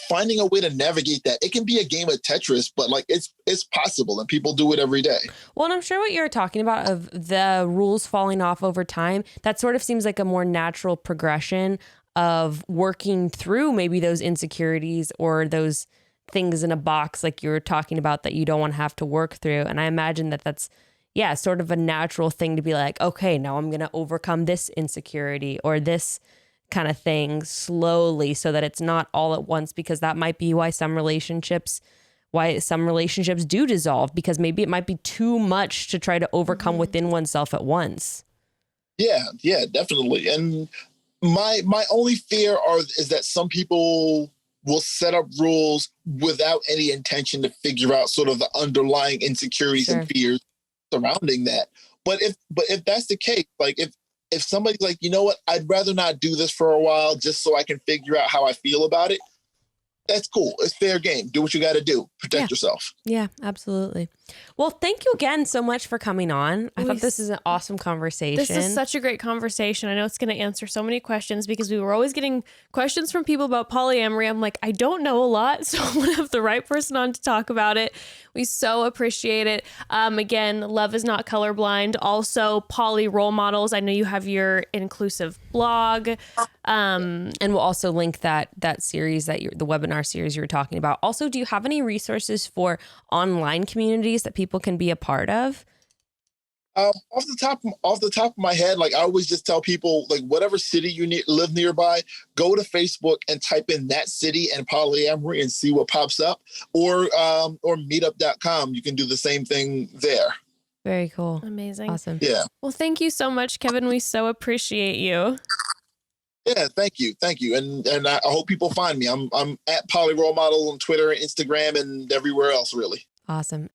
Speaker 4: finding a way to navigate that, it can be a game of Tetris, but like it's possible, and people do it every day.
Speaker 3: Well, and I'm sure what you're talking about of the rules falling off over time, that sort of seems like a more natural progression of working through maybe those insecurities or those things in a box like you were talking about that you don't want to have to work through. And I imagine that that's, sort of a natural thing to be like, okay, now I'm going to overcome this insecurity or this kind of thing slowly so that it's not all at once, because that might be why some relationships do dissolve, because maybe it might be too much to try to overcome within oneself at once. Yeah,
Speaker 4: definitely. And my only fear is that some people will set up rules without any intention to figure out sort of the underlying insecurities and fears surrounding that. But if that's the case, like if somebody's like, you know what, I'd rather not do this for a while just so I can figure out how I feel about it, that's cool. It's fair game. Do what you got to do. Protect yourself.
Speaker 3: Yeah, absolutely. Well, thank you again so much for coming on. I thought this is an awesome conversation.
Speaker 2: This is such a great conversation. I know it's going to answer so many questions because we were always getting questions from people about polyamory. I'm like, I don't know a lot, so I'm going to have the right person on to talk about it. We so appreciate it. Again, Love is Not Colorblind. Also, Poly Role Models. I know you have your inclusive blog.
Speaker 3: And we'll also link that series, the webinar series you were talking about. Also, do you have any resources for online communities that people can be a part of?
Speaker 4: Off the top of my head, like I always just tell people, like whatever city you live nearby, go to Facebook and type in that city and polyamory and see what pops up, or meetup.com. You can do the same thing there.
Speaker 3: Very cool.
Speaker 2: Amazing.
Speaker 3: Awesome.
Speaker 4: Yeah.
Speaker 2: Well, thank you so much, Kevin. We so appreciate you.
Speaker 4: Yeah, thank you. And I hope people find me. I'm at Poly Role Model on Twitter, Instagram, and everywhere else, really.
Speaker 3: Awesome.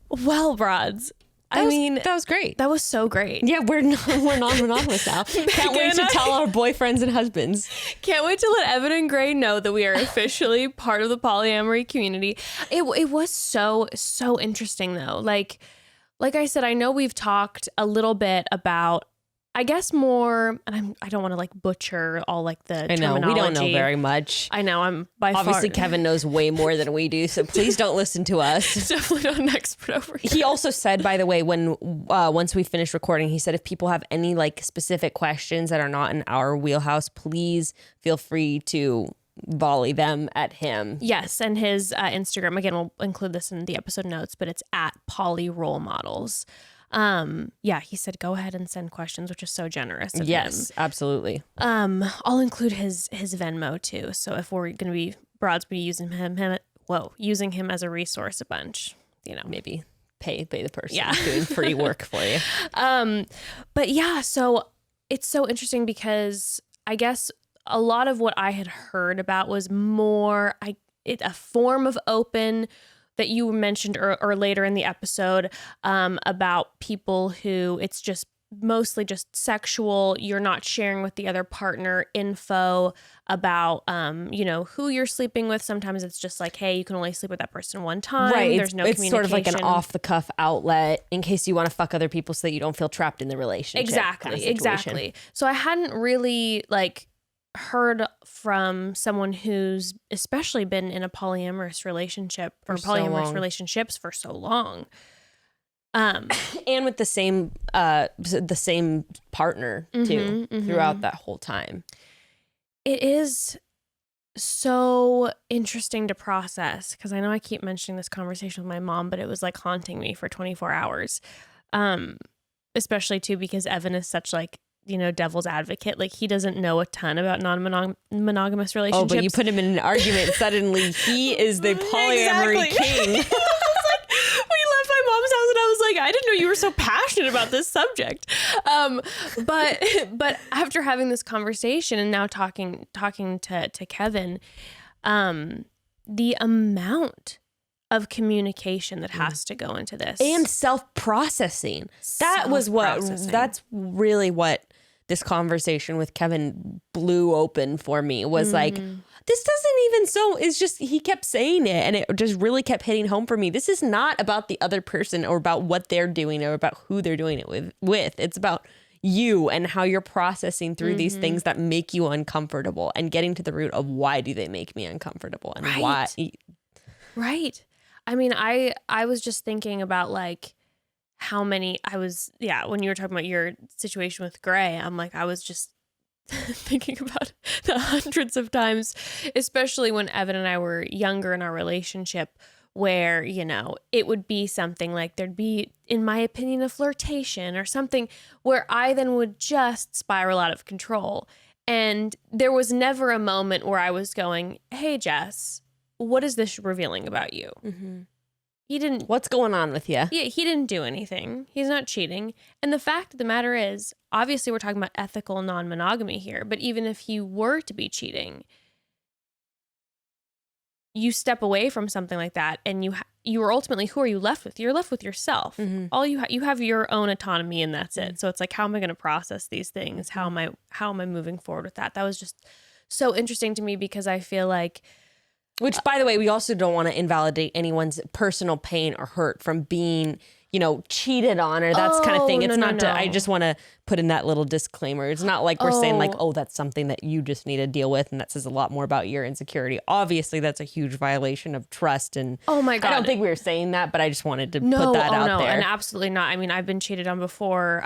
Speaker 2: Well, broads.
Speaker 3: That was great.
Speaker 2: That was so great.
Speaker 3: Yeah, we're non-monogamous now. Can't wait to tell our boyfriends and husbands.
Speaker 2: Can't wait to let Evan and Gray know that we are officially part of the polyamory community. It was so interesting though. Like I said, I know we've talked a little bit about, I guess more, and I don't want to like butcher all like the terminology.
Speaker 3: We don't know very much.
Speaker 2: I know,
Speaker 3: Obviously Kevin knows way more than we do, so please don't listen to us.
Speaker 2: Definitely not an expert over here.
Speaker 3: He also said, by the way, when once we finish recording, he said if people have any like specific questions that are not in our wheelhouse, please feel free to volley them at him.
Speaker 2: Yes, and his Instagram, again, we'll include this in the episode notes, but it's at Poly Role Models. Yeah, he said go ahead and send questions, which is so generous of him.
Speaker 3: Yes, absolutely.
Speaker 2: I'll include his Venmo too. So if we're gonna be using using him as a resource a bunch,
Speaker 3: Maybe pay the person
Speaker 2: Yeah.
Speaker 3: doing free work for you.
Speaker 2: But yeah, so it's so interesting because I guess a lot of what I had heard about was more a form of open that you mentioned or later in the episode about people who it's just mostly just sexual. You're not sharing with the other partner info about, who you're sleeping with. Sometimes it's just like, hey, you can only sleep with that person one time.
Speaker 3: Right.
Speaker 2: There's no
Speaker 3: it's
Speaker 2: communication.
Speaker 3: sort of like an off the cuff outlet in case you want to fuck other people so that you don't feel trapped in the relationship.
Speaker 2: Exactly. So I hadn't really heard from someone who's especially been in a polyamorous relationship or polyamorous relationships for so long.
Speaker 3: And with the same partner too throughout that whole time.
Speaker 2: It is so interesting to process because I know I keep mentioning this conversation with my mom, but it was haunting me for 24 hours. Especially too because Evan is such devil's advocate. He doesn't know a ton about non-monogamous relationships.
Speaker 3: Oh, but you put him in an argument, suddenly he is the polyamory king.
Speaker 2: We left my mom's house and I was like, I didn't know you were so passionate about this subject. But after having this conversation and now talking to Kevin, the amount of communication that has to go into this
Speaker 3: and self-processing. That's really what this conversation with Kevin blew open for me was this doesn't even it's just he kept saying it and it just really kept hitting home for me. This is not about the other person or about what they're doing or about who they're doing it with. It's about you and how you're processing through these things that make you uncomfortable and getting to the root of why do they make me uncomfortable and why.
Speaker 2: Right. I mean, I was just thinking about how many when you were talking about your situation with Gray, I was just thinking about the hundreds of times, especially when Evan and I were younger in our relationship, where, it would be something there'd be, in my opinion, a flirtation or something where I then would just spiral out of control. And there was never a moment where I was going, hey, Jess, what is this revealing about you? Mm-hmm. He didn't.
Speaker 3: What's going on with you?
Speaker 2: Yeah, he didn't do anything. He's not cheating. And the fact of the matter is, obviously, we're talking about ethical non-monogamy here. But even if he were to be cheating, you step away from something like that, and you are ultimately, who are you left with? You're left with yourself. Mm-hmm. All you have your own autonomy, and that's it. So it's how am I going to process these things? How am I moving forward with that? That was just so interesting to me because I feel like.
Speaker 3: Which, by the way, we also don't want to invalidate anyone's personal pain or hurt from being, cheated on or that kind of thing. It's not. I just want to put in that little disclaimer. It's not like we're saying that's something that you just need to deal with, and that says a lot more about your insecurity. Obviously, that's a huge violation of trust. And
Speaker 2: oh my God,
Speaker 3: I don't think we were saying that, but I just wanted to put that out there.
Speaker 2: And absolutely not. I mean, I've been cheated on before.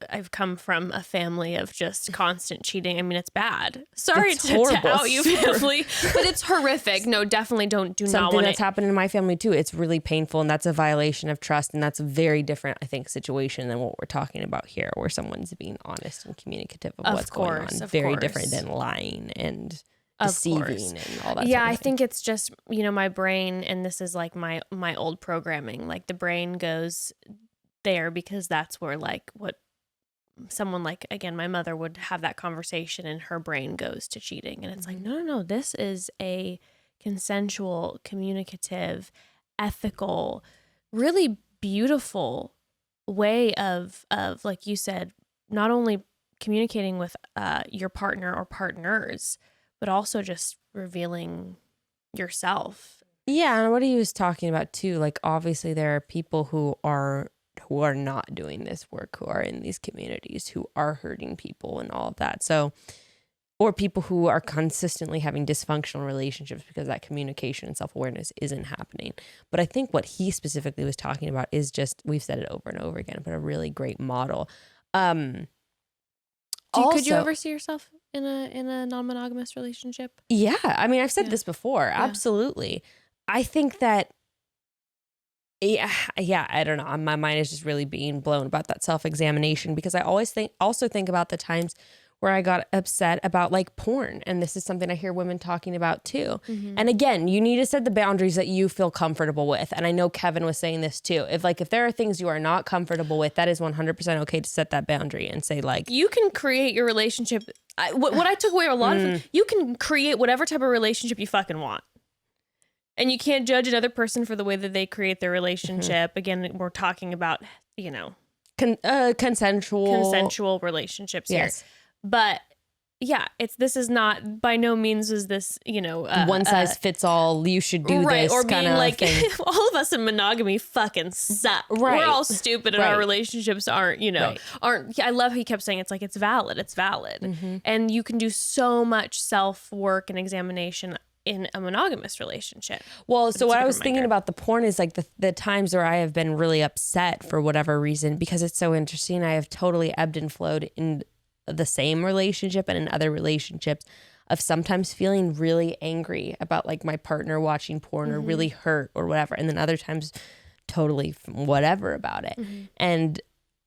Speaker 2: I've come from a family of just constant cheating. I mean, it's bad. Sorry to out you, family, but it's horrific. No, definitely do not want
Speaker 3: something that's happened in my family too. It's really painful, and that's a violation of trust, and that's a very different, I think, situation than what we're talking about here, where someone's being honest and communicative of what's going on. Very different than lying and deceiving and all that.
Speaker 2: Yeah, I think it's just, my brain, and this is my old programming, the brain goes there because that's where what someone again, my mother would have that conversation and her brain goes to cheating. And it's no, this is a consensual, communicative, ethical, really beautiful way of like you said, not only communicating with your partner or partners, but also just revealing yourself.
Speaker 3: Yeah, and what he was talking about too, obviously there are people who are not doing this work, who are in these communities, who are hurting people and all of that. So, or people who are consistently having dysfunctional relationships because that communication and self-awareness isn't happening. But I think what he specifically was talking about is just, we've said it over and over again, but a really great model.
Speaker 2: Could you ever see yourself in a non-monogamous relationship?
Speaker 3: Yeah. I mean, I've said this before. Yeah. Absolutely. I think that Yeah, I don't know. My mind is just really being blown about that self-examination, because I always think about the times where I got upset about like porn. And this is something I hear women talking about too. And again, you need to set the boundaries that you feel comfortable with. And I know Kevin was saying this too. If there are things you are not comfortable with, that is 100% okay to set that boundary and say like,
Speaker 2: you can create your relationship. What I took away a lot of, you can create whatever type of relationship you fucking want. And you can't judge another person for the way that they create their relationship. Again, we're talking about, consensual relationships here. But yeah, this is not, by no means is this,
Speaker 3: one size fits all. You should do
Speaker 2: right,
Speaker 3: this
Speaker 2: or
Speaker 3: kind
Speaker 2: being
Speaker 3: of
Speaker 2: like,
Speaker 3: thing.
Speaker 2: all of us in monogamy fucking suck.
Speaker 3: Right.
Speaker 2: We're all stupid and our relationships aren't,
Speaker 3: Right.
Speaker 2: aren't. I love how he kept saying it's valid. It's valid. And you can do so much self-work and examination in a monogamous relationship.
Speaker 3: Well, so what I was thinking about the porn is like the times where I have been really upset for whatever reason, because it's so interesting. I have totally ebbed and flowed in the same relationship and in other relationships of sometimes feeling really angry about like my partner watching porn or really hurt or whatever. And then other times totally whatever about it. And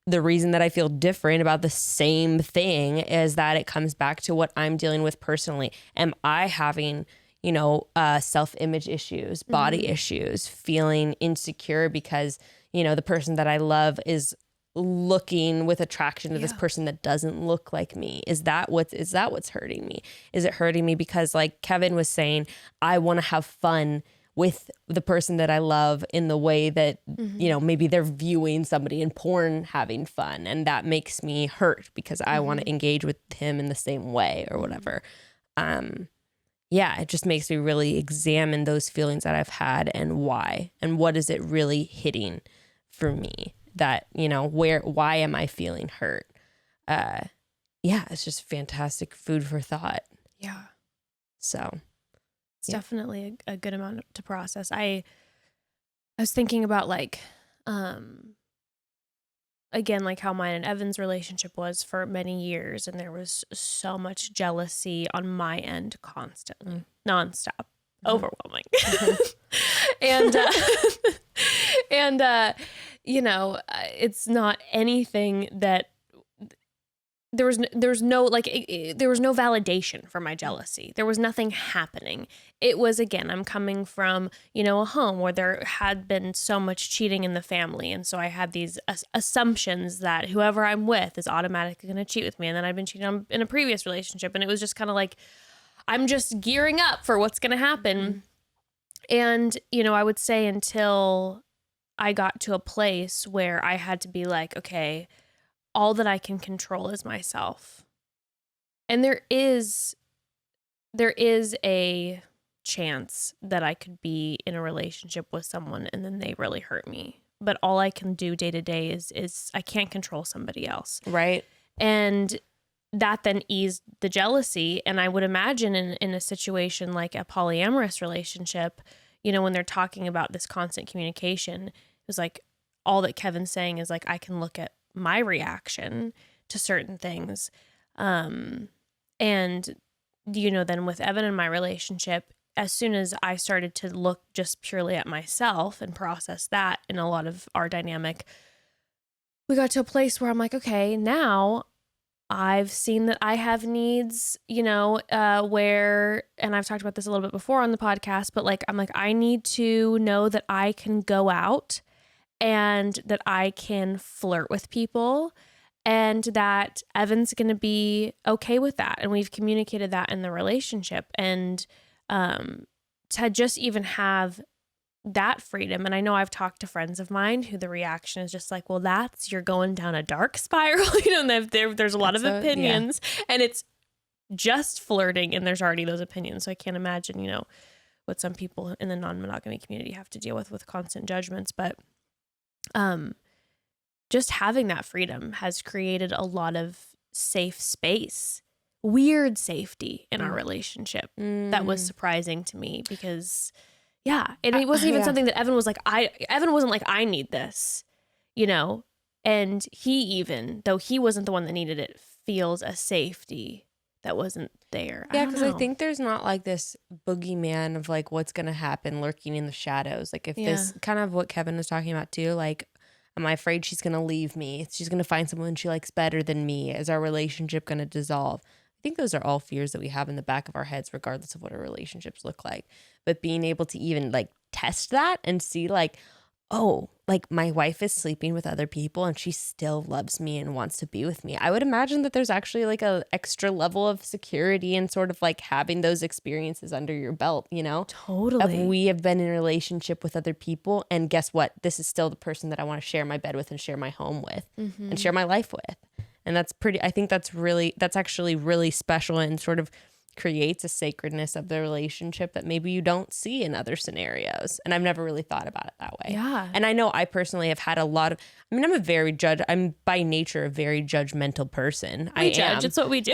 Speaker 3: the reason that I feel different about the same thing is that it comes back to what I'm dealing with personally. Am I having self-image issues, body issues, feeling insecure because, the person that I love is looking with attraction to this person that doesn't look like me? Is that what's hurting me? Is it hurting me because, like Kevin was saying, I want to have fun with the person that I love in the way that, maybe they're viewing somebody in porn having fun, and that makes me hurt because I want to engage with him in the same way or whatever. Yeah, it just makes me really examine those feelings that I've had and why, and what is it really hitting for me that, why am I feeling hurt? It's just fantastic food for thought.
Speaker 2: Yeah.
Speaker 3: So
Speaker 2: it's definitely a good amount to process. I was thinking about like, again, like how mine and Evan's relationship was for many years. And there was so much jealousy on my end constantly, nonstop, overwhelming. It's not anything that there was no validation for my jealousy. There was nothing happening. It was, again, I'm coming from, a home where there had been so much cheating in the family. And so I had these assumptions that whoever I'm with is automatically going to cheat with me. And then I'd been cheated on in a previous relationship. And it was just kind of like, I'm just gearing up for what's going to happen. And, I would say until I got to a place where I had to be like, okay, all that I can control is myself. And there is a chance that I could be in a relationship with someone and then they really hurt me. But all I can do day to day is I can't control somebody else.
Speaker 3: Right.
Speaker 2: And that then eased the jealousy. And I would imagine in a situation like a polyamorous relationship, when they're talking about this constant communication, it was like all that Kevin's saying is like, I can look at my reaction to certain things. And, then with Evan and my relationship, as soon as I started to look just purely at myself and process that in a lot of our dynamic, we got to a place where I'm like, okay, now I've seen that I have needs, where, and I've talked about this a little bit before on the podcast, but like, I'm like, I need to know that I can go out and that I can flirt with people and that Evan's going to be okay with that. And we've communicated that in the relationship, and to just even have that freedom. And I know I've talked to friends of mine who the reaction is just like, well, you're going down a dark spiral, and there's a lot of opinions and it's just flirting and there's already those opinions. So I can't imagine, what some people in the non-monogamy community have to deal with constant judgments. But just having that freedom has created a lot of safe space, weird safety in our relationship. That was surprising to me because, and it wasn't even something that Evan was like, Evan wasn't like, I need this, and he, even though he wasn't the one that needed it, feels a safety that wasn't there.
Speaker 3: Yeah,
Speaker 2: don't
Speaker 3: because I
Speaker 2: know.
Speaker 3: think there's not like this boogeyman of like what's gonna happen lurking in the shadows. Like if this kind of what Kevin was talking about too, like, am I afraid she's gonna leave me? She's gonna find someone she likes better than me? Is our relationship gonna dissolve? I think those are all fears that we have in the back of our heads, regardless of what our relationships look like. But being able to even like test that and see like, oh, like my wife is sleeping with other people and she still loves me and wants to be with me. I would imagine that there's actually like a extra level of security and sort of like having those experiences under your belt, you know?
Speaker 2: Totally.
Speaker 3: We have been in a relationship with other people, and guess what? This is still the person that I want to share my bed with and share my home with and share my life with. And that's I think that's actually really special and sort of creates a sacredness of the relationship that maybe you don't see in other scenarios. And I've never really thought about it that way.
Speaker 2: Yeah.
Speaker 3: And I know I personally have had I'm by nature a very judgmental person. I
Speaker 2: judge.
Speaker 3: am.
Speaker 2: It's what we do.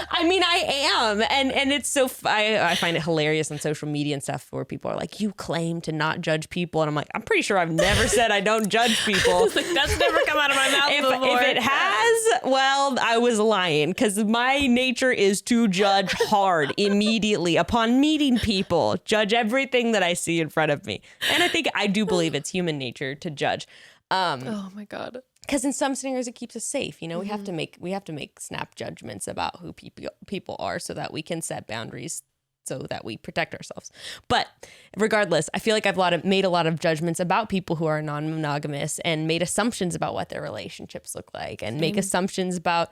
Speaker 3: I mean, I am. And it's so, I find it hilarious on social media and stuff where people are like, you claim to not judge people. And I'm like, I'm pretty sure I've never said I don't judge people.
Speaker 2: Like, that's never come out of my mouth before.
Speaker 3: If it has, well, I was lying, because my nature is to judge hard immediately upon meeting people, judge everything that I see in front of me. And I do believe it's human nature to judge.
Speaker 2: Oh my God.
Speaker 3: Because in some scenarios it keeps us safe. You know, we have to make snap judgments about who people are so that we can set boundaries so that we protect ourselves. But regardless, I feel like I've made a lot of judgments about people who are non-monogamous and made assumptions about what their relationships look like and make assumptions about,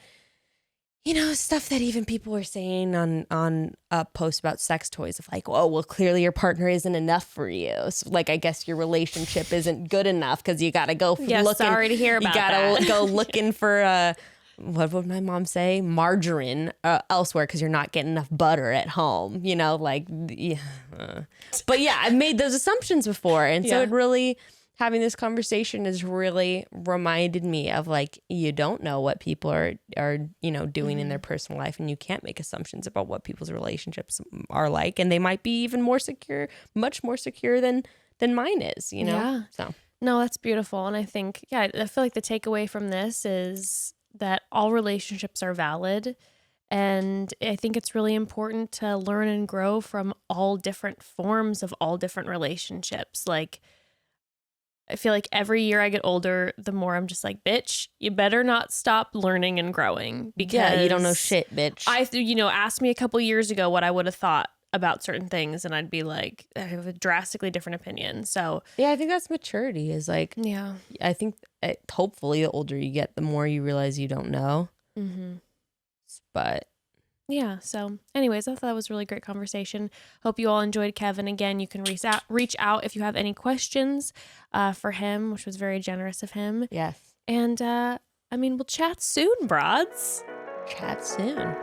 Speaker 3: you know, stuff that even people were saying on a post about sex toys of like, oh, well, clearly your partner isn't enough for you. So, like, I guess your relationship isn't good enough because you got to go looking.
Speaker 2: Sorry to hear about that.
Speaker 3: You got to go looking for, what would my mom say? Margarine elsewhere because you're not getting enough butter at home, you know, like, yeah. But yeah, I've made those assumptions before. And so it really... having this conversation has really reminded me of like, you don't know what people are you know, doing in their personal life, and you can't make assumptions about what people's relationships are like, and they might be even more secure, much more secure than mine is, you know?
Speaker 2: Yeah.
Speaker 3: So
Speaker 2: No, that's beautiful. And I think, I feel like the takeaway from this is that all relationships are valid. And I think it's really important to learn and grow from all different forms of all different relationships. Like, I feel like every year I get older, the more I'm just like, bitch, you better not stop learning and growing, because
Speaker 3: you don't know shit, bitch.
Speaker 2: Asked me a couple years ago what I would have thought about certain things, and I'd be like, I have a drastically different opinion. So
Speaker 3: yeah, I think that's maturity is like,
Speaker 2: yeah,
Speaker 3: I think hopefully the older you get, the more you realize you don't know. But
Speaker 2: yeah. So anyways, I thought that was a really great conversation. Hope you all enjoyed Kevin. Again, you can reach out if you have any questions for him, which was very generous of him.
Speaker 3: yes.
Speaker 2: And we'll chat soon, broads.
Speaker 3: Chat soon.